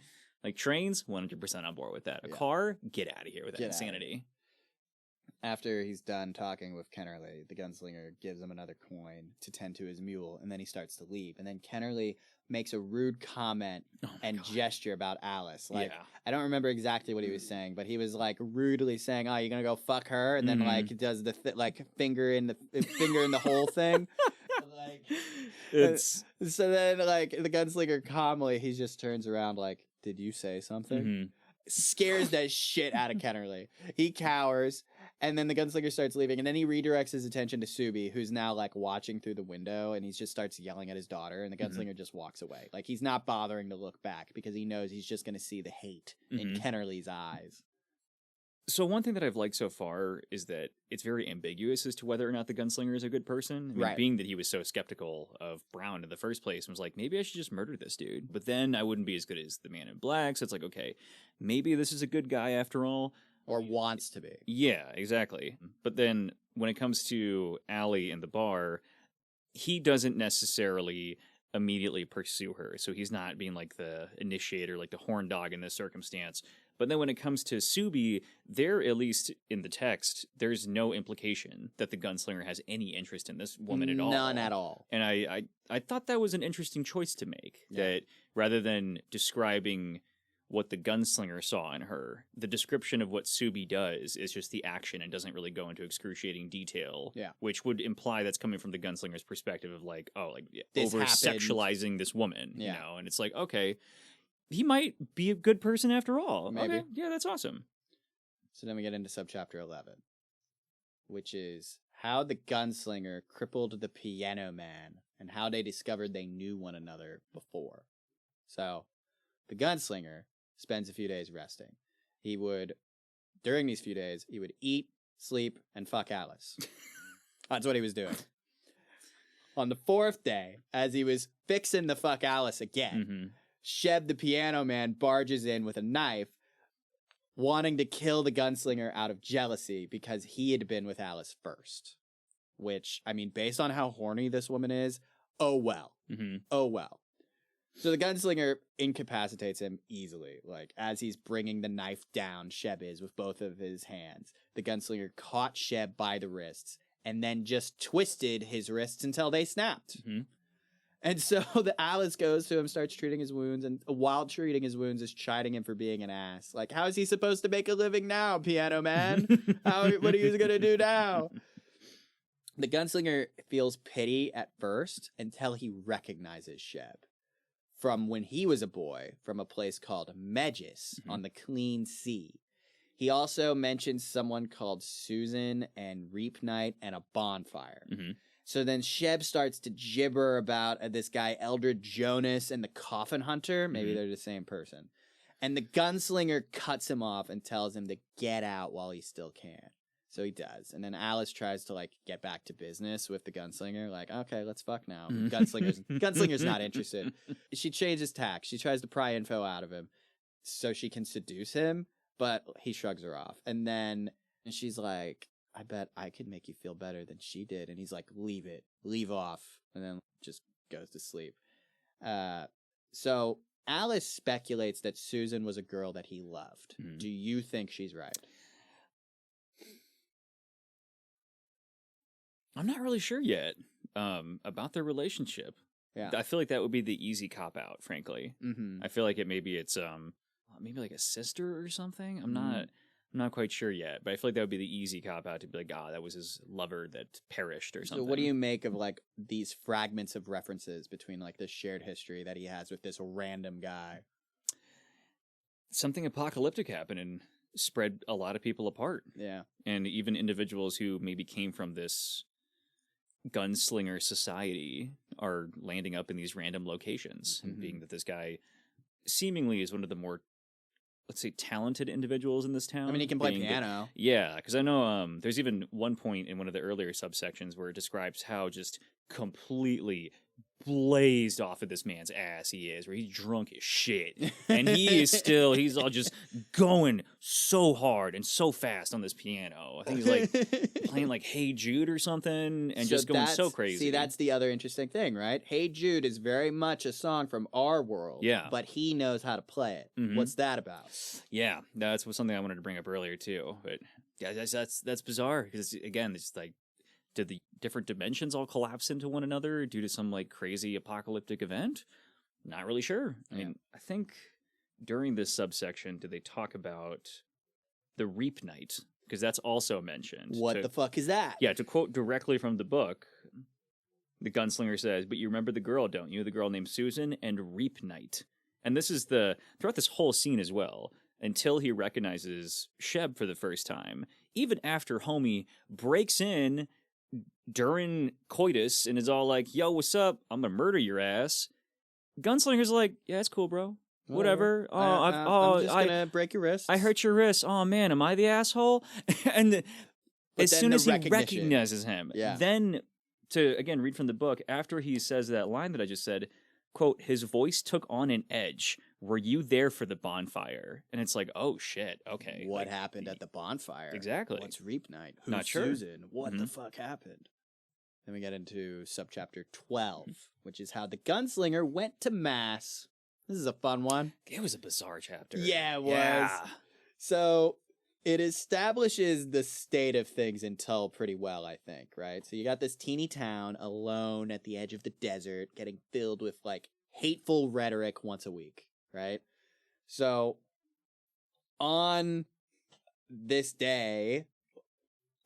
Like trains, 100% on board with that. A car, get out of here with that insanity. After he's done talking with Kennerly, the gunslinger gives him another coin to tend to his mule, and then he starts to leave. And then Kennerly makes a rude comment and gesture about Alice. Like, I don't remember exactly what he was saying, but he was like rudely saying, "Oh, you're gonna go fuck her," and then like does the finger in the whole thing. Like, it's so then like the gunslinger calmly, he just turns around like, "Did you say something?" Scares the shit out of Kennerly. He cowers, and then the gunslinger starts leaving, and then he redirects his attention to Subi, who's now like watching through the window, and he just starts yelling at his daughter, and the gunslinger just walks away. Like, he's not bothering to look back because he knows he's just going to see the hate in Kennerly's eyes. So one thing that I've liked so far is that it's very ambiguous as to whether or not the gunslinger is a good person. I mean, being that he was so skeptical of Brown in the first place, and was like, maybe I should just murder this dude. But then I wouldn't be as good as the Man in Black, so it's like, okay, maybe this is a good guy after all. Or wants to be. Yeah, exactly. But then when it comes to Allie in the bar, he doesn't necessarily immediately pursue her. So he's not being like the initiator, like the horn dog in this circumstance. But then when it comes to Subi, there, at least in the text, there's no implication that the gunslinger has any interest in this woman at all. None at all. And I thought that was an interesting choice to make, that rather than describing what the gunslinger saw in her, the description of what Subi does is just the action and doesn't really go into excruciating detail, which would imply that's coming from the gunslinger's perspective of like, over-sexualizing this woman, you know? And it's like, okay, he might be a good person after all. Maybe. Okay, yeah, that's awesome. So then we get into subchapter 11, which is how the gunslinger crippled the piano man and how they discovered they knew one another before. So the gunslinger spends a few days resting. During these few days, he would eat, sleep, and fuck Alice. That's what he was doing. On the fourth day, as he was fixing the fuck Alice again, Sheb the piano man barges in with a knife, wanting to kill the gunslinger out of jealousy because he had been with Alice first. Which, I mean, based on how horny this woman is, oh well. Oh well. So the gunslinger incapacitates him easily. Like, as he's bringing the knife down, Sheb is with both of his hands. The gunslinger caught Sheb by the wrists and then just twisted his wrists until they snapped. And so the Alice goes to him, starts treating his wounds, and while treating his wounds is chiding him for being an ass. Like, how is he supposed to make a living now, piano man? What are you going to do now? The gunslinger feels pity at first until he recognizes Sheb from when he was a boy from a place called Megis on the Clean Sea. He also mentions someone called Susan and Reap Night and a bonfire. So then Sheb starts to gibber about this guy, Eldred Jonas, and the Coffin Hunter. Maybe they're the same person. And the gunslinger cuts him off and tells him to get out while he still can. So he does. And then Alice tries to like get back to business with the gunslinger. Like, okay, let's fuck now. Gunslinger's not interested. She changes tack. She tries to pry info out of him so she can seduce him, but he shrugs her off. And then she's like, I bet I could make you feel better than she did. And he's like, leave it. Leave off. And then just goes to sleep. So Alice speculates that Susan was a girl that he loved. Do you think she's right? I'm not really sure yet about their relationship. Yeah. I feel like that would be the easy cop out, frankly. Mm-hmm. I feel like it's maybe like a sister or something. I'm not quite sure yet, but I feel like that would be the easy cop out to be like, that was his lover that perished or something. So what do you make of like these fragments of references between like this shared history that he has with this random guy? Something apocalyptic happened and spread a lot of people apart. Yeah. And even individuals who maybe came from this gunslinger society are landing up in these random locations. And being that this guy seemingly is one of the more, let's say, talented individuals in this town. I mean, he can play piano. Yeah, because I know there's even one point in one of the earlier subsections where it describes how just completely blazed off of this man's ass he is, where he's drunk as shit. And he's all just going so hard and so fast on this piano. I think he's like playing like Hey Jude or something and just going so crazy. See, that's the other interesting thing, right? Hey Jude is very much a song from our world. Yeah. But he knows how to play it. What's that about? Yeah, that's something I wanted to bring up earlier too. But yeah, that's bizarre because again, it's like, did the different dimensions all collapse into one another due to some like crazy apocalyptic event? Not really sure. I mean, I think during this subsection, did they talk about the Reap Night? Because that's also mentioned. What the fuck is that? Yeah, to quote directly from the book, the gunslinger says, "But you remember the girl, don't you? The girl named Susan and Reap Night." And this is throughout this whole scene as well, until he recognizes Sheb for the first time. Even after homie breaks in during coitus and is all like, yo, what's up? I'm gonna murder your ass. Gunslinger's like, yeah, it's cool, bro. Whatever. I'm just gonna break your wrist. I hurt your wrist. Oh man, am I the asshole? And as soon as he recognizes him, then to again read from the book, after he says that line that I just said, quote, his voice took on an edge. Were you there for the bonfire? And it's like, oh shit, okay. What happened at the bonfire? Exactly. What's Reap Night? Who's Not sure. Susan? What the fuck happened? Then we get into subchapter 12, which is how the gunslinger went to mass. This is a fun one. It was a bizarre chapter. Yeah, it was. Yeah. So it establishes the state of things in Tull pretty well, I think, right? So you got this teeny town alone at the edge of the desert getting filled with like hateful rhetoric once a week, right? So on this day,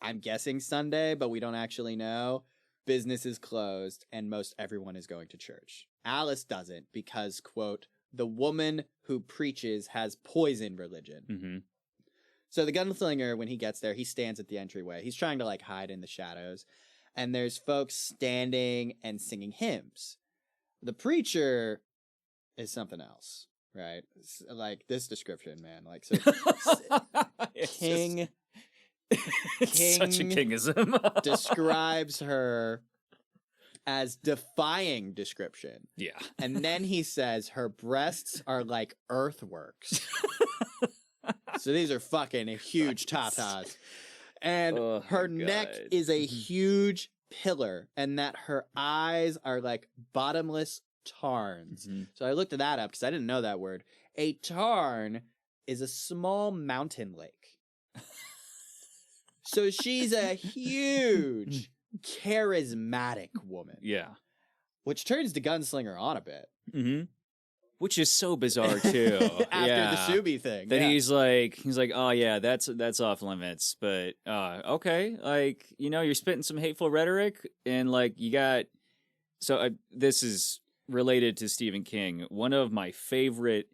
I'm guessing Sunday, but we don't actually know, business is closed and most everyone is going to church. Alice doesn't because, quote, the woman who preaches has poisoned religion. So the gunslinger, when he gets there, he stands at the entryway. He's trying to like hide in the shadows. And there's folks standing and singing hymns. The preacher is something else, right? It's like this description, man. Like, so King such a kingism. describes her as defying description. Yeah. And then he says her breasts are like earthworks. So these are fucking huge tatas. And her neck is a huge pillar, and that her eyes are like bottomless tarns. So I looked that up because I didn't know that word. A tarn is a small mountain lake. So she's a huge, charismatic woman. Yeah. Which turns the gunslinger on a bit. Which is so bizarre too. After the Subi thing. That he's like, oh yeah, that's off limits. But okay, like, you know, you're spitting some hateful rhetoric, and like you got. So this is related to Stephen King. One of my favorite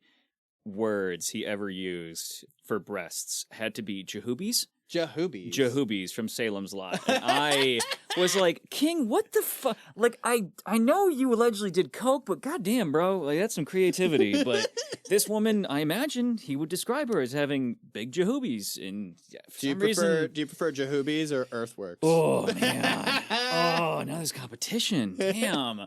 words he ever used for breasts had to be jahoobies. Jahoobies from Salem's Lot. And I was like, King, what the fuck? Like, I know you allegedly did coke, but goddamn, bro, like that's some creativity. But this woman, I imagine he would describe her as having big Jahoobies. And for some reason, do you prefer Jahoobies or Earthworks? Oh man, oh now there's competition. Damn.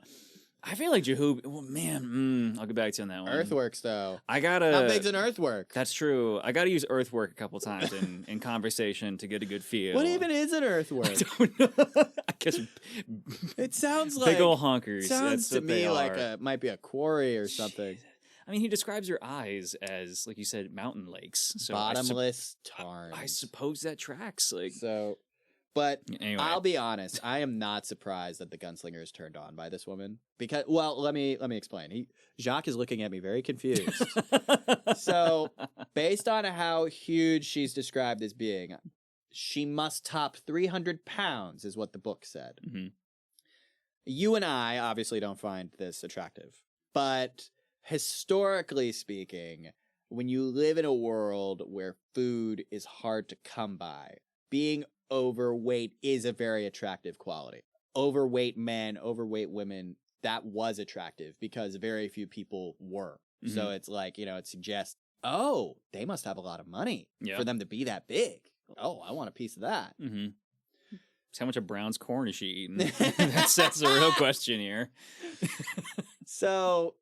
I feel like Jahoob. Well, man, I'll get back to you on that one. Earthworks, though. I gotta. How big's an earthwork? That's true. I gotta use earthwork a couple times in conversation to get a good feel. What even is an earthwork? I don't know. I guess it sounds like big old honkers. Sounds That's to me like it might be a quarry or something. I mean, he describes your eyes as, like you said, mountain lakes. So bottomless tarns. I suppose that tracks. Like so. But anyway. I'll be honest, I am not surprised that the gunslinger is turned on by this woman because, well, let me explain. Jacques is looking at me very confused. So, based on how huge she's described as being, she must top 300 pounds, is what the book said. Mm-hmm. You and I obviously don't find this attractive, but historically speaking, when you live in a world where food is hard to come by, being overweight is a very attractive quality. Overweight men, overweight women, that was attractive because very few people were. Mm-hmm. So it's like, it suggests, oh, they must have a lot of money for them to be that big. Oh, I want a piece of that. Mm-hmm. So how much of Brown's corn is she eating? that's the real question here. So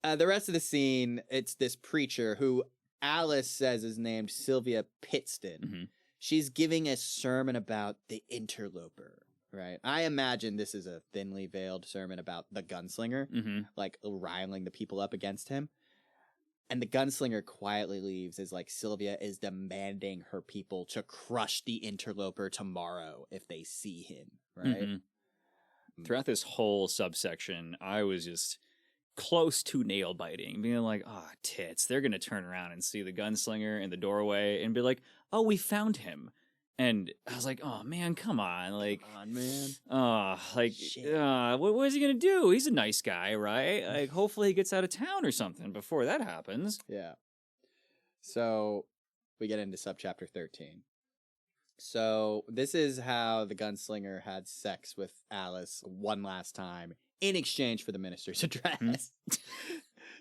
the rest of the scene, it's this preacher who Alice says is named Sylvia Pittston. Mm-hmm. She's giving a sermon about the interloper, right? I imagine this is a thinly veiled sermon about the gunslinger, like riling the people up against him. And the gunslinger quietly leaves as like Sylvia is demanding her people to crush the interloper tomorrow if they see him, right? Mm-hmm. Throughout this whole subsection, I was just close to nail biting, being like, oh, tits, they're going to turn around and see the gunslinger in the doorway and be like, oh, we found him. And I was like, oh, man, come on. Like, come on, man. What is he going to do? He's a nice guy, right? Like, hopefully he gets out of town or something before that happens. Yeah. So we get into subchapter 13. So this is how the gunslinger had sex with Alice one last time in exchange for the minister's address. Mm-hmm.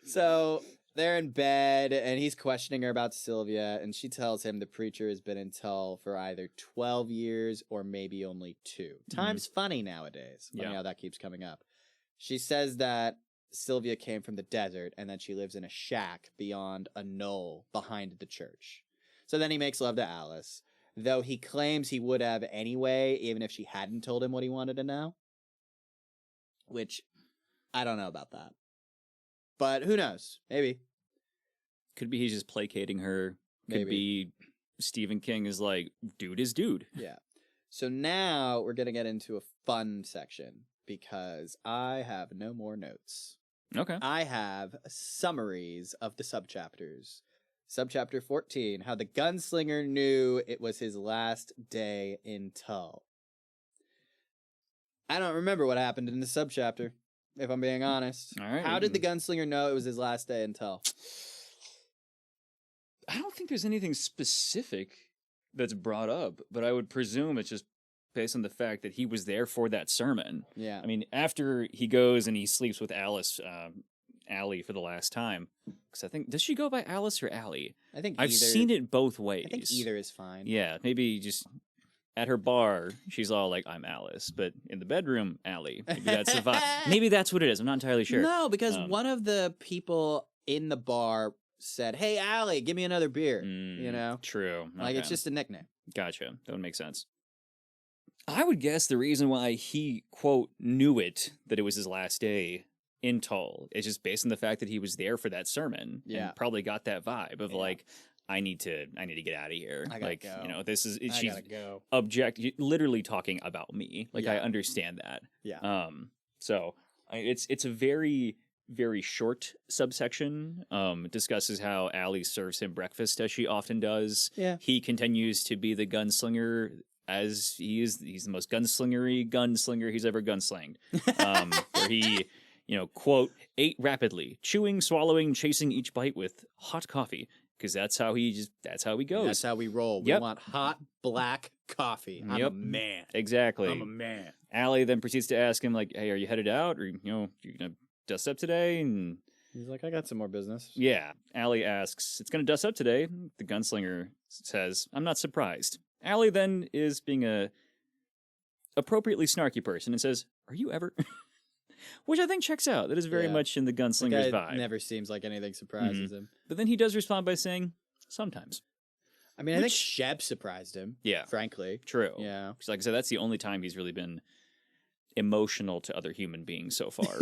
So they're in bed, and he's questioning her about Sylvia, and she tells him the preacher has been in Tull for either 12 years or maybe only 2. Time's funny nowadays. Funny how that keeps coming up. She says that Sylvia came from the desert, and that she lives in a shack beyond a knoll behind the church. So then he makes love to Alice, though he claims he would have anyway, even if she hadn't told him what he wanted to know. Which, I don't know about that. But who knows? Maybe. Could be he's just placating her. Could be Stephen King is like, dude is dude. Yeah. So now we're going to get into a fun section because I have no more notes. Okay. I have summaries of the subchapters. Subchapter 14, how the gunslinger knew it was his last day in Tull. I don't remember what happened in the subchapter, if I'm being honest. All right. How did the gunslinger know it was his last day in Tull? I don't think there's anything specific that's brought up, but I would presume it's just based on the fact that he was there for that sermon. Yeah. I mean, after he goes and he sleeps with Alice, Allie, for the last time. Because I think, does she go by Alice or Allie? I think I've seen it both ways. I think either is fine. Yeah, maybe just at her bar, she's all like, I'm Alice. But in the bedroom, Allie. Maybe that's the vibe. Maybe that's what it is. I'm not entirely sure. No, because one of the people in the bar said, hey, Allie, give me another beer. You know? True. Like, it's just a nickname. Gotcha. That would make sense. I would guess the reason why he, quote, knew it, that it was his last day in Tull, is just based on the fact that he was there for that sermon. Yeah. And probably got that vibe of like, I need to get out of here. I gotta go. You know, this is I she's gotta go. literally talking about me. Like, I understand that. Yeah. So it's a very, very short subsection. It discusses how Allie serves him breakfast as she often does. Yeah. He continues to be the gunslinger as he's the most gunslinger he's ever gunslinged. Where he, quote, ate rapidly, chewing, swallowing, chasing each bite with hot coffee, because that's how he goes. That's how we roll. Yep. We want hot black coffee. I'm a Yep. man. Exactly. I'm a man. Allie then proceeds to ask him, like, hey, are you headed out? Or, you gonna dust up today? And He's like, I got some more business. yeah. Allie asks, it's gonna dust up today. The gunslinger says, I'm not surprised. Allie then is being a appropriately snarky person and says, are you ever? Which I think checks out. That is very much in the gunslinger's The guy vibe. never seems like anything surprises him. But then he does respond by saying, sometimes. I mean, I think Shep surprised him. Yeah. Frankly. True. Yeah. Because like I said, that's the only time he's really been emotional to other human beings so far.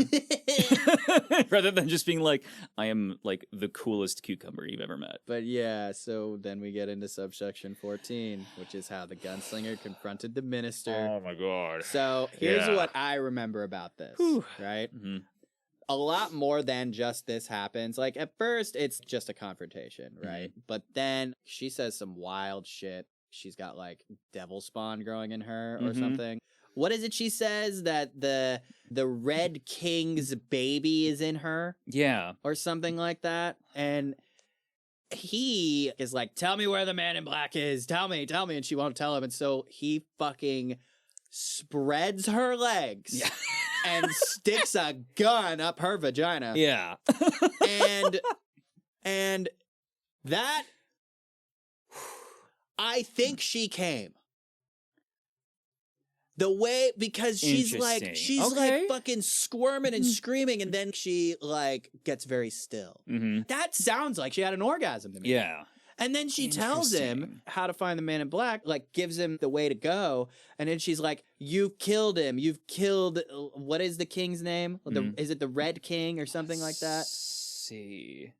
Rather than just being like, I am like the coolest cucumber you've ever met. But yeah, so then we get into subsection 14, which is how the gunslinger confronted the minister. Oh my god. So here's what I remember about this, right? Mm-hmm. A lot more than just this happens. Like at first, it's just a confrontation, right? But then she says some wild shit. She's got like devil spawn growing in her or something. What is it she says? That the Red King's baby is in her? Yeah. Or something like that. And he is like, tell me where the man in black is. Tell me. And she won't tell him. And so he fucking spreads her legs and sticks a gun up her vagina. Yeah. and that, I think she came. The way, because she's like fucking squirming and screaming, and then she like gets very still. That sounds like she had an orgasm to me. Yeah. And then she tells him how to find the man in black, like gives him the way to go. And then she's like, you've killed him. You've killed, what is the king's name? Is it the Red King or something like that? See.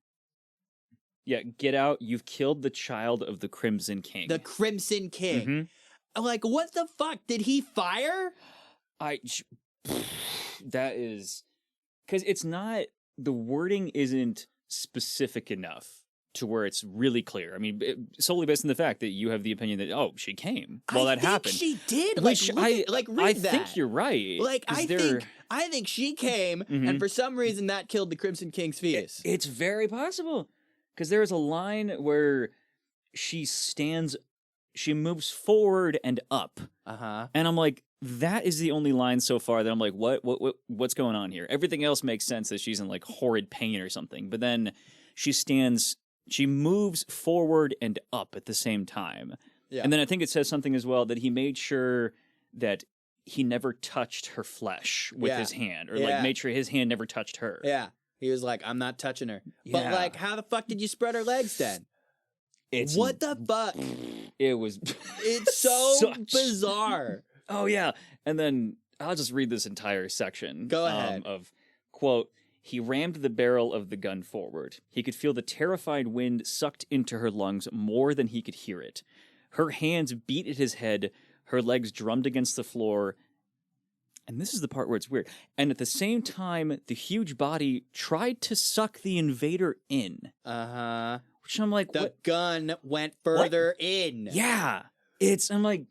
Yeah, get out. You've killed the child of the Crimson King. The Crimson King. Like, what the fuck? Did he fire? That is... Because it's not... The wording isn't specific enough to where it's really clear. I mean, solely based on the fact that you have the opinion that, oh, she came while that happened. She did. Which read I that. think you're right. Like, I think she came, and for some reason that killed the Crimson King's fetus. It's very possible. Because there is a line where she moves forward and up. And I'm like, that is the only line so far that I'm like, what's going on here? Everything else makes sense that she's in like horrid pain or something. But then she moves forward and up at the same time. Yeah. And then I think it says something as well that he made sure that he never touched her flesh with his hand, or like made sure his hand never touched her. Yeah. He was like, I'm not touching her. But like, how the fuck did you spread her legs then? What the fuck? It's so bizarre. Oh yeah. And then I'll just read this entire section. Go ahead. Of, quote, he rammed the barrel of the gun forward. He could feel the terrified wind sucked into her lungs more than he could hear it. Her hands beat at his head. Her legs drummed against the floor. And this is the part where it's weird. And at the same time, the huge body tried to suck the invader in. Which I'm like, the gun went further in. Yeah. I'm like,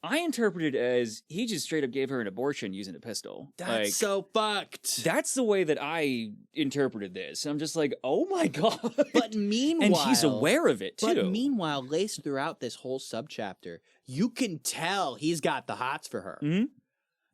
I interpreted it as he just straight up gave her an abortion using a pistol. That's like, so fucked. That's the way that I interpreted this. I'm just like, oh my God. But meanwhile... And he's aware of it, too. But meanwhile, laced throughout this whole subchapter, you can tell he's got the hots for her.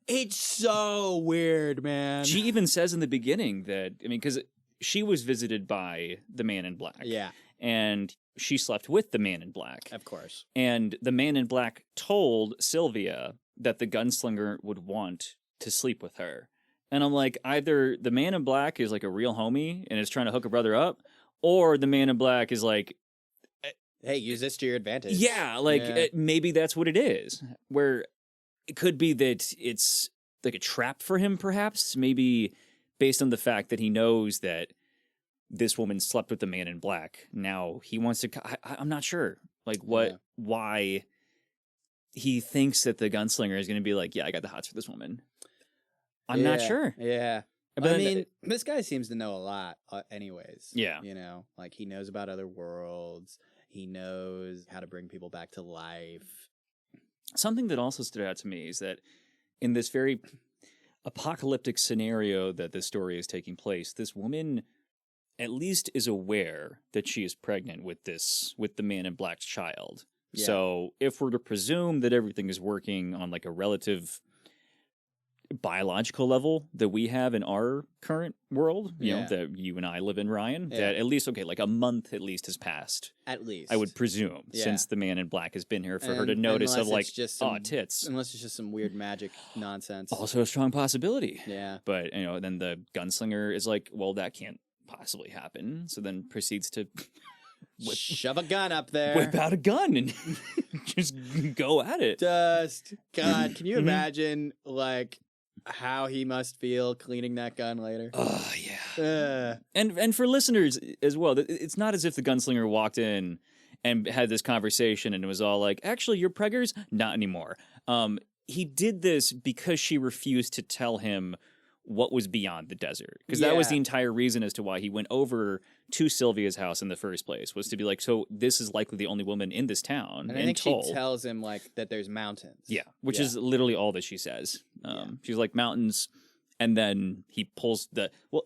It's so weird, man. She even says in the beginning that, I mean, because she was visited by the man in black. Yeah. And she slept with the man in black. Of course. And the man in black told Sylvia that the gunslinger would want to sleep with her. And I'm like, either the man in black is like a real homie and is trying to hook a brother up, or the man in black is like, hey, use this to your advantage. Yeah, like maybe that's what it is. Where it could be that it's like a trap for him, perhaps. Maybe based on the fact that he knows that this woman slept with the man in black. Now he wants to... I'm not sure. Like why he thinks that the gunslinger is going to be like, yeah, I got the hots for this woman. I'm not sure. Yeah. But I mean, this guy seems to know a lot anyways. Yeah. You know, like he knows about other worlds. He knows how to bring people back to life. Something that also stood out to me is that in this very apocalyptic scenario that this story is taking place, this woman at least is aware that she is pregnant with the Man in Black's child. Yeah. So if we're to presume that everything is working on like a relative biological level that we have in our current world, you know, that you and I live in, Ryan, that at least, like a month at least has passed. At least. I would presume, since the Man in Black has been here for her to notice of like, tits. Unless it's just some weird magic nonsense. Also a strong possibility. Yeah. But, you know, then the gunslinger is like, well, that can't possibly happen. So then proceeds to shove a gun up there. Whip out a gun and just go at it. God, can you imagine, like, how he must feel cleaning that gun later? Oh, yeah. And for listeners as well, it's not as if the gunslinger walked in and had this conversation and it was all like, actually, you're preggers? Not anymore. He did this because she refused to tell him what was beyond the desert. Because that was the entire reason as to why he went over to Sylvia's house in the first place, was to be like, so this is likely the only woman in this town. And I think she tells him, like, that there's mountains. Yeah, which is literally all that she says. She's like, mountains, and then he pulls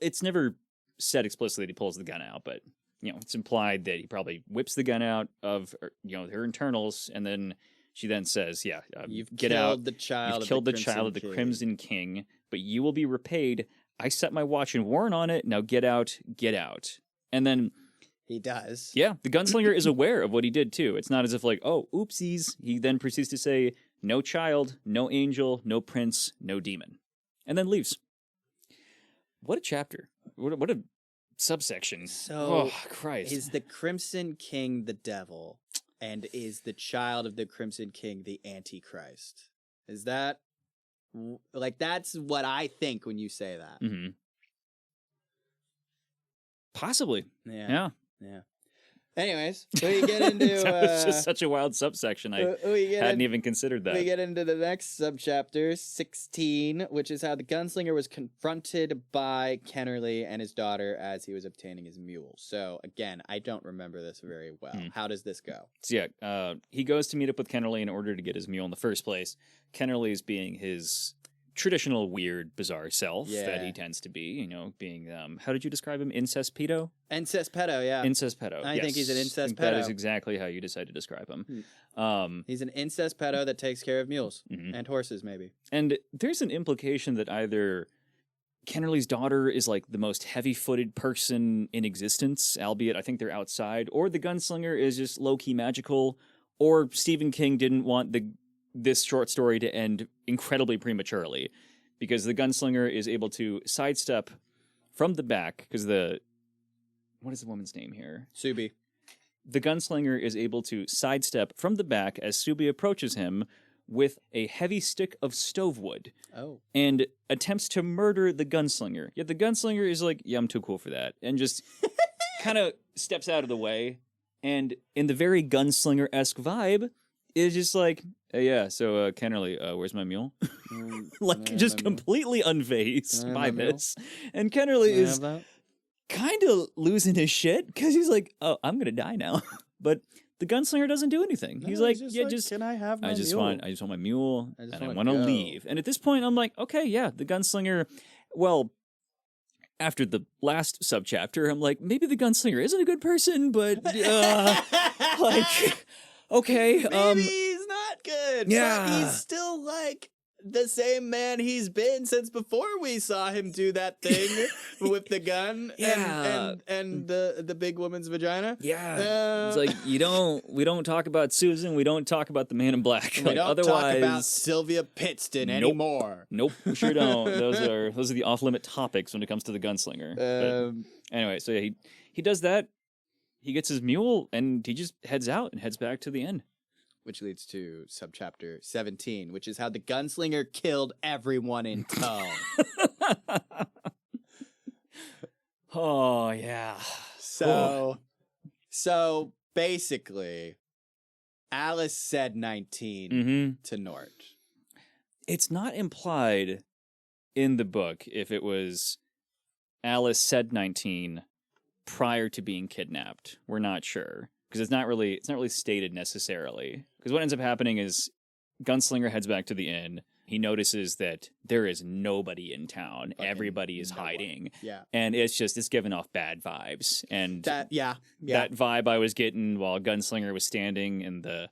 it's never said explicitly that he pulls the gun out, but, you know, it's implied that he probably whips the gun out of, you know, her internals, and then she then says, you've get killed out. The child You've killed the child of the Crimson King, but you will be repaid. I set my watch and warrant on it. Now get out, get out. And then he does. Yeah, the gunslinger is aware of what he did too. It's not as if like, oh, oopsies. He then proceeds to say, no child, no angel, no prince, no demon. And then leaves. What a chapter. What a subsection. So, oh, Christ. Is the Crimson King the devil? And is the child of the Crimson King the Antichrist? Is that, like, that's what I think when you say that. Mm-hmm. Possibly. Yeah. Anyways, we get into... it's just such a wild subsection. I hadn't even considered that. We get into the next subchapter, 16, which is how the gunslinger was confronted by Kennerly and his daughter as he was obtaining his mule. So, again, I don't remember this very well. How does this go? So, he goes to meet up with Kennerly in order to get his mule in the first place. Kennerly's being his traditional, weird, bizarre self that he tends to be, you know, being, how did you describe him? Incest-pedo? Incest-pedo, yeah. Incest-pedo, I think he's an incest-pedo. That is exactly how you decide to describe him. He's an incest-pedo that takes care of mules and horses, maybe. And there's an implication that either Kennerly's daughter is like the most heavy-footed person in existence, albeit I think they're outside, or the gunslinger is just low-key magical, or Stephen King didn't want this short story to end incredibly prematurely, because the gunslinger is able to sidestep from the back, because what is the woman's name here? Subi. The gunslinger is able to sidestep from the back as Subi approaches him with a heavy stick of stovewood and attempts to murder the gunslinger. Yet the gunslinger is like, yeah, I'm too cool for that, and just kind of steps out of the way, and in the very gunslinger-esque vibe, is just like, so Kennerly, where's my mule? Like, just completely unfazed by this. And Kennerly is kind of losing his shit, because he's like, oh, I'm going to die now. But the gunslinger doesn't do anything. He's like, can I have my mule? I just want my mule, and I want to go. leave. And at this point, I'm like, okay, the gunslinger, well, after the last subchapter, I'm like, maybe the gunslinger isn't a good person, but, like... Okay. Maybe he's not good. Yeah. But he's still like the same man he's been since before we saw him do that thing with the gun and the big woman's vagina. Yeah. It's like we don't talk about Susan, we don't talk about the Man in Black. We don't talk about Sylvia Pittston anymore. Nope, we sure don't. Those are the off-limit topics when it comes to the gunslinger. But anyway, so he does that. He gets his mule, and he just heads out and heads back to the inn. Which leads to subchapter 17, which is how the gunslinger killed everyone in tow. Oh, yeah. So basically, Alice said 19 to Nort. It's not implied in the book if it was Alice said 19 prior to being kidnapped. We're not sure, because it's not really stated necessarily. Because what ends up happening is Gunslinger heads back to the inn. he notices that there is nobody in town. Fucking Everybody is no one. hiding. Yeah. And it's giving off bad vibes. And That vibe I was getting while Gunslinger was standing in the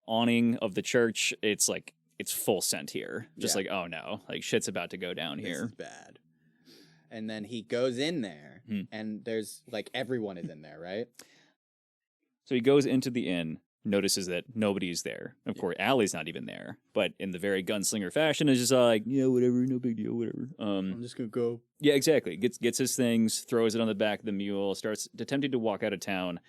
awning of the church, it's like, it's full scent here. Just like, oh no, like shit's about to go down this here. is bad. And then he goes in there, and there's like everyone is in there, right? So he goes into the inn, notices that nobody's there. Of course, Allie's not even there. But in the very Gunslinger fashion, is just like, yeah, whatever, no big deal, whatever. I'm just gonna go. Yeah, exactly. Gets his things, throws it on the back of the mule, starts attempting to walk out of town.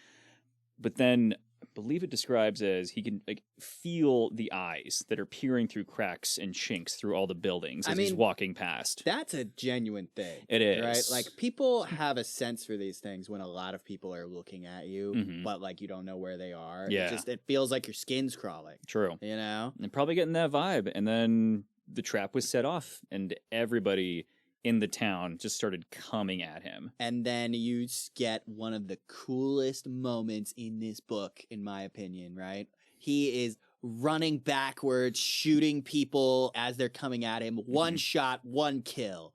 But then I believe it describes as he can like feel the eyes that are peering through cracks and chinks through all the buildings as he's walking past. That's a genuine thing. It is. Right? Like, people have a sense for these things when a lot of people are looking at you, but like you don't know where they are. Yeah. It feels like your skin's crawling. True. You know? And probably getting that vibe. And then the trap was set off and everybody in the town just started coming at him. And then you get one of the coolest moments in this book, in my opinion, right? He is running backwards, shooting people as they're coming at him. One shot, one kill.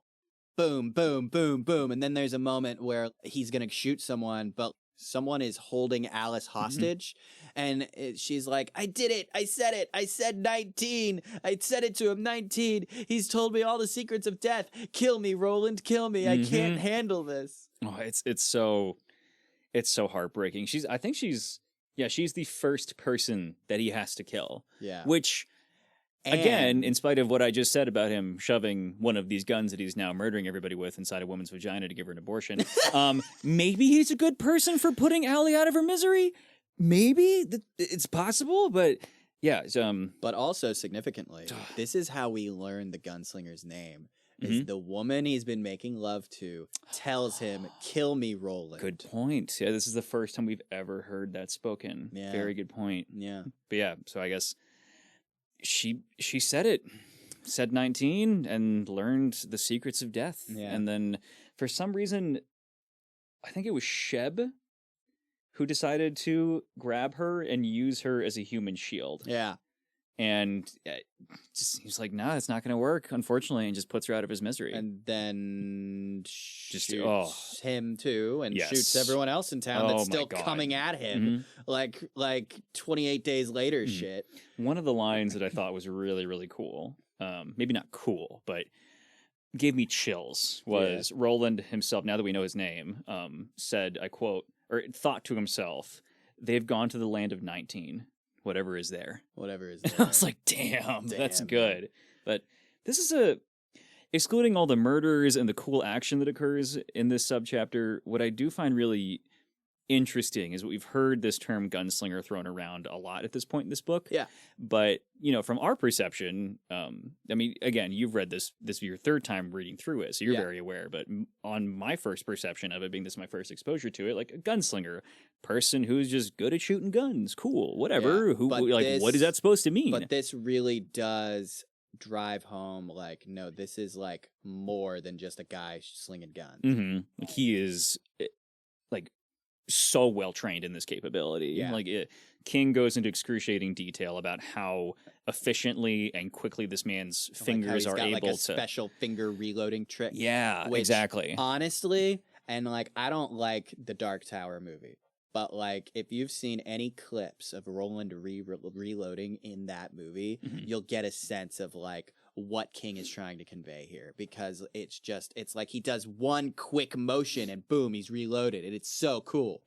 Boom, boom, boom, boom. And then there's a moment where he's going to shoot someone, but someone is holding Alice hostage. And she's like, I did it. I said it. I said 19. I said it to him, 19. He's told me all the secrets of death. Kill me, Roland. Kill me. I can't handle this. Oh, it's so heartbreaking. She's the first person that he has to kill. Yeah. Which, again, in spite of what I just said about him shoving one of these guns that he's now murdering everybody with inside a woman's vagina to give her an abortion, maybe he's a good person for putting Allie out of her misery. Maybe it's possible, but yeah. But also significantly, this is how we learn the gunslinger's name. Is the woman he's been making love to tells him, "Kill me, Roland." Good point. Yeah, this is the first time we've ever heard that spoken. Yeah. Very good point. Yeah. But yeah, so I guess she said it. Said 19 and learned the secrets of death. Yeah. And then for some reason, I think it was Sheb who decided to grab her and use her as a human shield. Yeah. And he's like, nah, it's not going to work, unfortunately, and just puts her out of his misery. And then shoots him too, and shoots everyone else in town that's still coming at him, like 28 days later shit. One of the lines that I thought was really, really cool, maybe not cool, but gave me chills, was Roland himself, now that we know his name, said, I quote, or thought to himself, they've gone to the land of 19. Whatever is there. Whatever is there. I was like, damn, that's good. Man. But this is excluding all the murders and the cool action that occurs in this subchapter, what I do find really interesting is we've heard this term gunslinger thrown around a lot at this point in this book. Yeah. But, from our perception, I mean, again, you've read this your third time reading through it, so you're very aware. But on my first perception of it being this my first exposure to it, like a gunslinger, person who's just good at shooting guns, cool, whatever. Yeah, what is that supposed to mean? But this really does drive home, like, no, this is like more than just a guy slinging guns. Like, he is like so well trained in this capability. Yeah. Like King goes into excruciating detail about how efficiently and quickly this man's fingers are able like a to special finger reloading trick. Yeah, which, exactly. Honestly, and like, I don't like the Dark Tower movie, but like, if you've seen any clips of Roland reloading in that movie, you'll get a sense of like what King is trying to convey here, because it's like he does one quick motion and boom, he's reloaded, and it's so cool.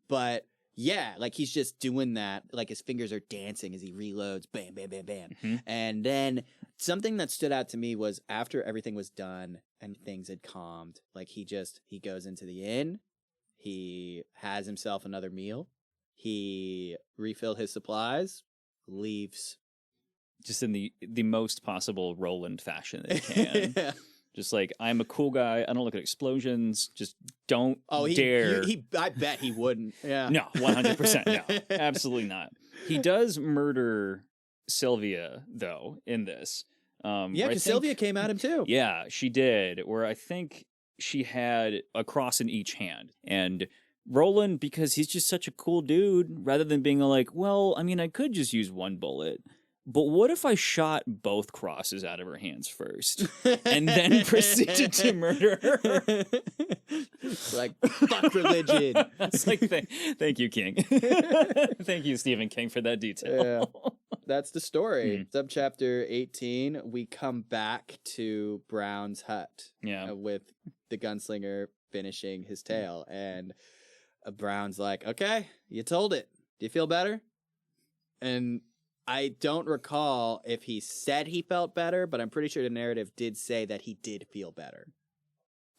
But yeah, like he's just doing that, like his fingers are dancing as he reloads, bam, bam, bam, bam. And then something that stood out to me was after everything was done and things had calmed, like he goes into the inn, he has himself another meal, he refilled his supplies, leaves. Just in the most possible Roland fashion that he can. Yeah. Just like, I'm a cool guy. I don't look at explosions. Just don't dare. I bet he wouldn't. Yeah. No, 100%. No, absolutely not. He does murder Sylvia, though, in this. Yeah, because Sylvia came at him, too. Yeah, she did. Where I think she had a cross in each hand. And Roland, because he's just such a cool dude, rather than being like, well, I mean, I could just use one bullet, but what if I shot both crosses out of her hands first and then proceeded to murder her? Like, fuck religion. It's like, thank you, King. Thank you, Stephen King, for that detail. Yeah. That's the story. Subchapter 18, we come back to Brown's hut. Yeah. With the gunslinger finishing his tale. And Brown's like, okay, you told it. Do you feel better? And I don't recall if he said he felt better, but I'm pretty sure the narrative did say that he did feel better.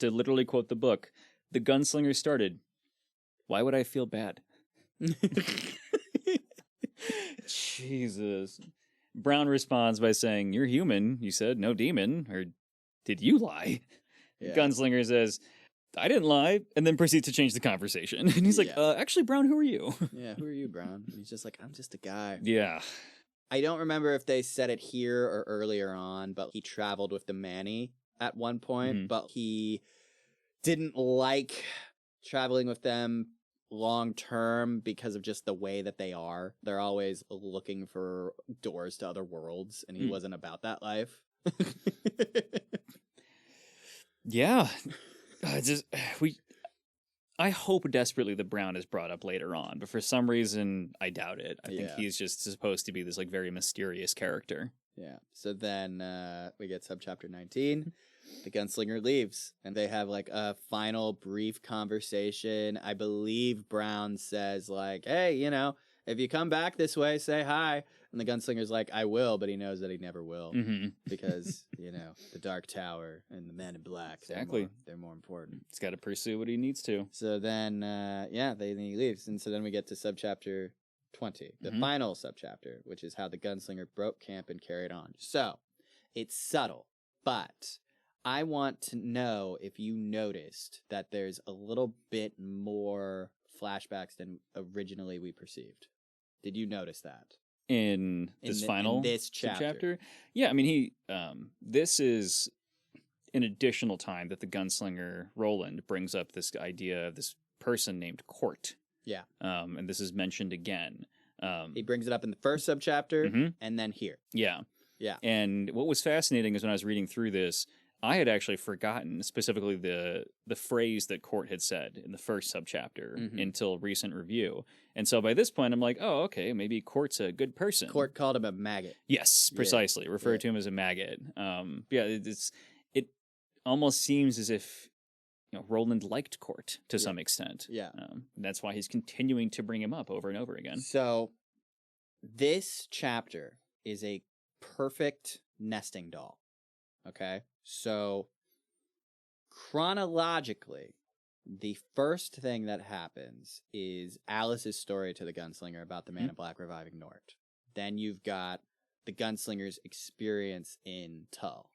To literally quote the book, the gunslinger started, "Why would I feel bad?" Jesus. Brown responds by saying, "You're human, you said, no demon. Or did you lie?" Yeah. Gunslinger says, "I didn't lie," and then proceeds to change the conversation. And he's like, actually, Brown, who are you? Yeah, who are you, Brown? And he's just like, I'm just a guy. Yeah. I don't remember if they said it here or earlier on, but he traveled with the Manny at one point, but he didn't like traveling with them long term because of just the way that they are. They're always looking for doors to other worlds, and he wasn't about that life. Yeah. I hope desperately that Brown is brought up later on, but for some reason, I doubt it. I think he's just supposed to be this like very mysterious character. Yeah. So then we get subchapter 19. The gunslinger leaves, and they have like a final brief conversation. I believe Brown says like, "Hey, you know, if you come back this way, say hi." And the gunslinger's like, "I will," but he knows that he never will because, you know, the Dark Tower and the Men in Black. Exactly. They're more important. He's got to pursue what he needs to. So then, he leaves. And so then we get to subchapter 20, the final subchapter, which is how the gunslinger broke camp and carried on. So it's subtle, but I want to know if you noticed that there's a little bit more flashbacks than originally we perceived. Did you notice that? In this chapter? Yeah, I mean, this is an additional time that the gunslinger Roland brings up this idea of this person named Court. Yeah. And this is mentioned again. He brings it up in the first subchapter and then here. Yeah. Yeah. And what was fascinating is when I was reading through this, I had actually forgotten specifically the phrase that Court had said in the first subchapter until recent review. And so by this point, I'm like, oh, okay, maybe Court's a good person. Court called him a maggot. Yes, precisely. Yeah. Referred to him as a maggot. It almost seems as if Roland liked Court to some extent. Yeah. That's why he's continuing to bring him up over and over again. So this chapter is a perfect nesting doll. Okay? So chronologically, the first thing that happens is Alice's story to the gunslinger about the Man in Black reviving Nort. Then you've got the gunslinger's experience in Tull.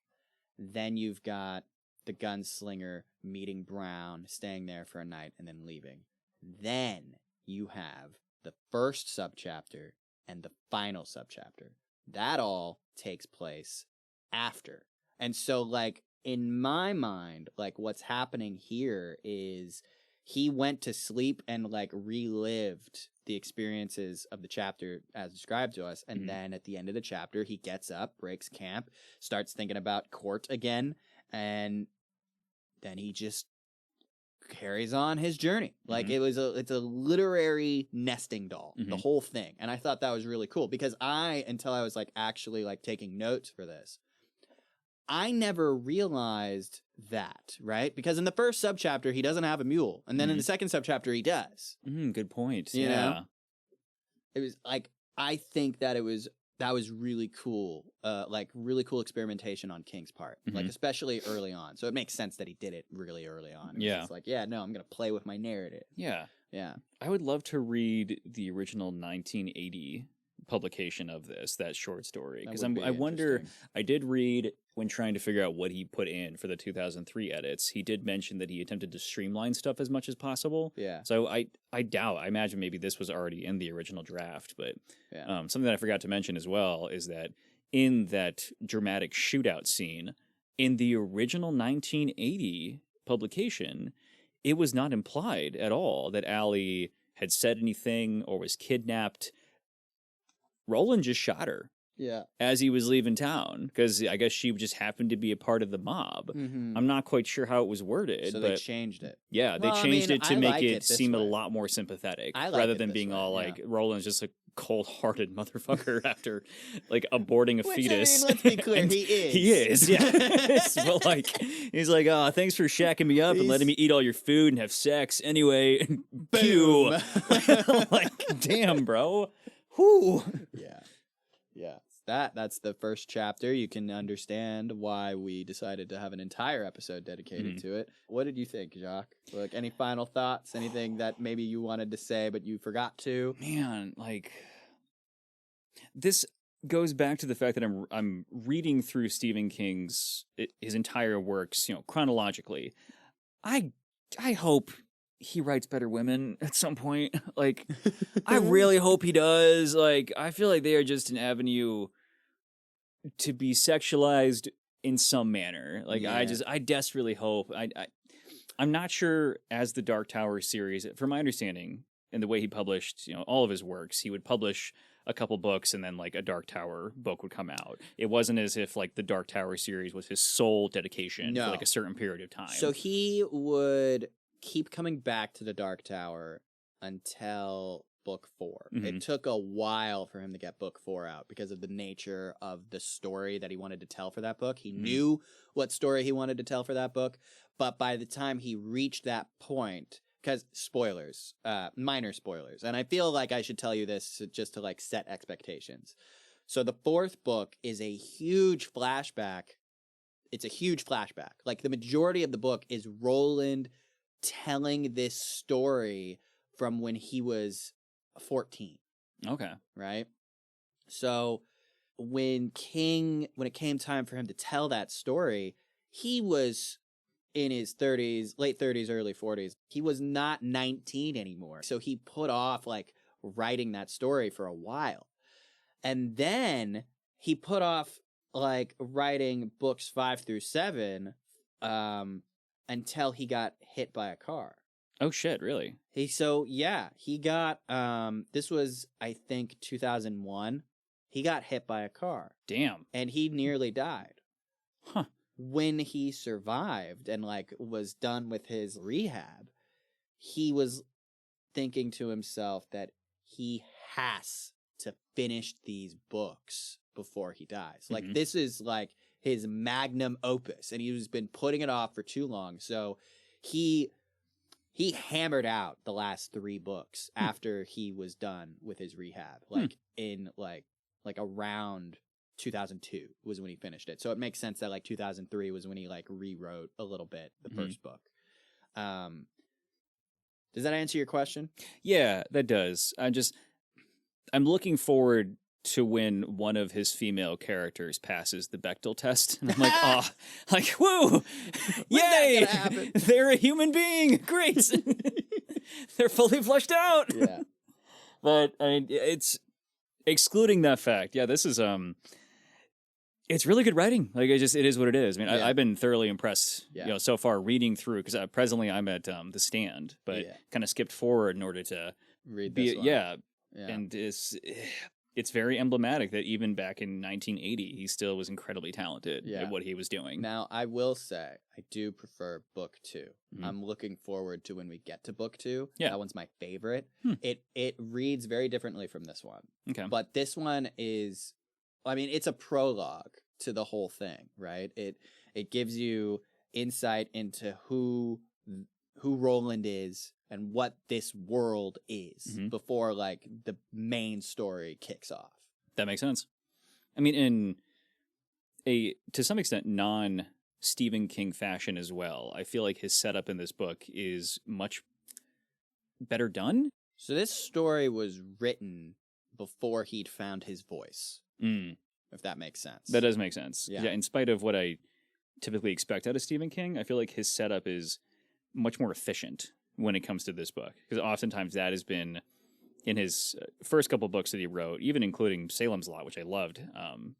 Then you've got the gunslinger meeting Brown, staying there for a night, and then leaving. Then you have the first subchapter and the final subchapter. That all takes place after. And so, like, in my mind, like, what's happening here is he went to sleep and, like, relived the experiences of the chapter as described to us. And then at the end of the chapter, he gets up, breaks camp, starts thinking about Court again, and then he just carries on his journey. Like, it's a literary nesting doll, the whole thing. And I thought that was really cool because until I was, like, actually, like, taking notes for this, I never realized that, right? Because in the first subchapter, he doesn't have a mule. And then in the second subchapter, he does. Good point. You know? It was like, I think that that was really cool. Like really cool experimentation on King's part, like especially early on. So it makes sense that he did it really early on. It's like, I'm going to play with my narrative. Yeah. Yeah. I would love to read the original 1980 publication of that short story, because I wonder, I did read when trying to figure out what he put in for the 2003 edits, he did mention that he attempted to streamline stuff as much as possible. Yeah. So I imagine maybe this was already in the original draft, but something that I forgot to mention as well is that in that dramatic shootout scene in the original 1980 publication, it was not implied at all that Allie had said anything or was kidnapped. Roland just shot her. Yeah. as he was leaving town, because I guess she just happened to be a part of the mob. Mm-hmm. I'm not quite sure how it was worded, So but they changed it. yeah, they Well, I changed mean, it to I make like it it this seem a way. lot more sympathetic, I like rather it than this being way, all yeah. like Roland's just a cold-hearted motherfucker after like aborting a Which, fetus. I mean, let's be clear, And he is. He is, yeah. But like, he's like, oh, thanks for shacking me up and letting me eat all your food and have sex. Anyway, pew. Like, damn, bro. Whew. Yeah. Yeah. That's the first chapter. You can understand why we decided to have an entire episode dedicated to it. What did you think, Jacques? Like, any final thoughts? Anything that maybe you wanted to say but you forgot to? Man, like, this goes back to the fact that I'm reading through Stephen King's his entire works, chronologically. I hope he writes better women at some point. Like, I really hope he does. Like, I feel like they are just an avenue to be sexualized in some manner. Like, Yeah. I desperately hope. I'm not sure, as the Dark Tower series, from my understanding and the way he published, all of his works, he would publish a couple books and then like a Dark Tower book would come out. It wasn't as if like the Dark Tower series was his sole dedication for like a certain period of time. So he would keep coming back to the Dark Tower until book 4. Mhm. It took a while for him to get book 4 out because of the nature of the story that he wanted to tell for that book. He knew what story he wanted to tell for that book, but by the time he reached that point, because spoilers, minor spoilers, and I feel like I should tell you this just to like set expectations. So the 4th book is a huge flashback. It's a huge flashback. Like, the majority of the book is Roland telling this story from when he was 14, Okay. right? So when it came time for him to tell that story, he was in his 30s, late 30s, early 40s. He was not 19 anymore. So he put off like writing that story for a while. And then he put off like writing books 5 through 7 until he got hit by a car. Oh shit, really? He got this was I think 2001. He got hit by a car. Damn. And he nearly died. Huh. When he survived and like was done with his rehab, he was thinking to himself that he has to finish these books before he dies. Like, this is like his magnum opus, and he's been putting it off for too long. So he hammered out the last 3 books after he was done with his rehab. Like in like around 2002 was when he finished it. So it makes sense that like 2003 was when he like rewrote a little bit the first book. Does that answer your question? Yeah, that does. I'm looking forward to when one of his female characters passes the Bechdel test. And I'm like, oh, like, woo! Yay! They're a human being! Great! They're fully fleshed out! Yeah. But, I mean, it's... Excluding that fact, yeah, this is, it's really good writing. Like, it is what it is. I mean, I've been thoroughly impressed, so far reading through, because presently I'm at The Stand, but kind of skipped forward in order to read this one. Yeah. And it's very emblematic that even back in 1980, he still was incredibly talented at what he was doing. Now, I will say, I do prefer book 2. I'm looking forward to when we get to book 2. Yeah. That one's my favorite. It reads very differently from this one. Okay. But this one is, I mean, it's a prologue to the whole thing, right? It gives you insight into who Roland is and what this world is before like the main story kicks off. That makes sense. I mean, in a to some extent non-Stephen King fashion as well, I feel like his setup in this book is much better done. So this story was written before he'd found his voice, if that makes sense. That does make sense. Yeah. In spite of what I typically expect out of Stephen King, I feel like his setup is much more efficient when it comes to this book, because oftentimes that has been in his first couple books that he wrote, even including Salem's Lot, which I loved.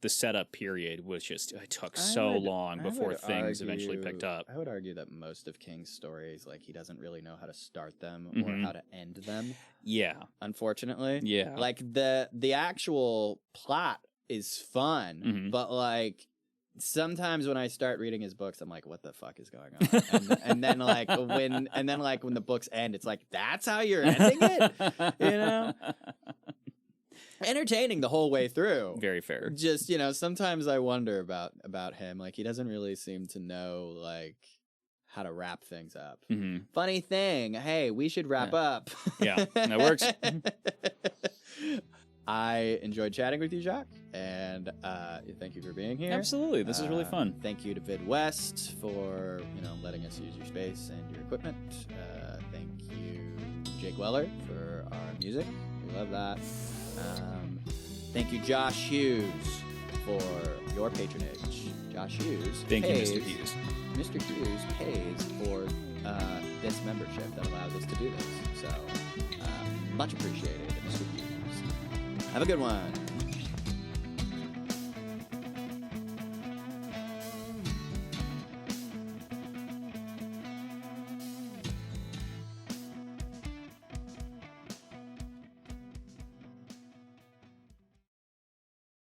The setup period was just, it took so long before things eventually picked up. I would argue that most of King's stories, like, he doesn't really know how to start them or how to end them. Yeah. Unfortunately. Yeah. Like, the actual plot is fun, but like sometimes when I start reading his books, I'm like, what the fuck is going on? And then like when the books end, it's like, that's how you're ending it, you know? Entertaining the whole way through. Very fair. Just, sometimes I wonder about him. Like, he doesn't really seem to know like how to wrap things up. Funny thing, hey, we should wrap up. Yeah, that works. I enjoyed chatting with you, Jacques, and thank you for being here. Absolutely, this is really fun. Thank you to Vidwest for letting us use your space and your equipment. Thank you, Jake Weller, for our music. We love that. Thank you, Josh Hughes, for your patronage. Josh Hughes. Thank you, Mr. Hughes. Mr. Hughes pays for this membership that allows us to do this. So much appreciated, Mr. Hughes. Have a good one.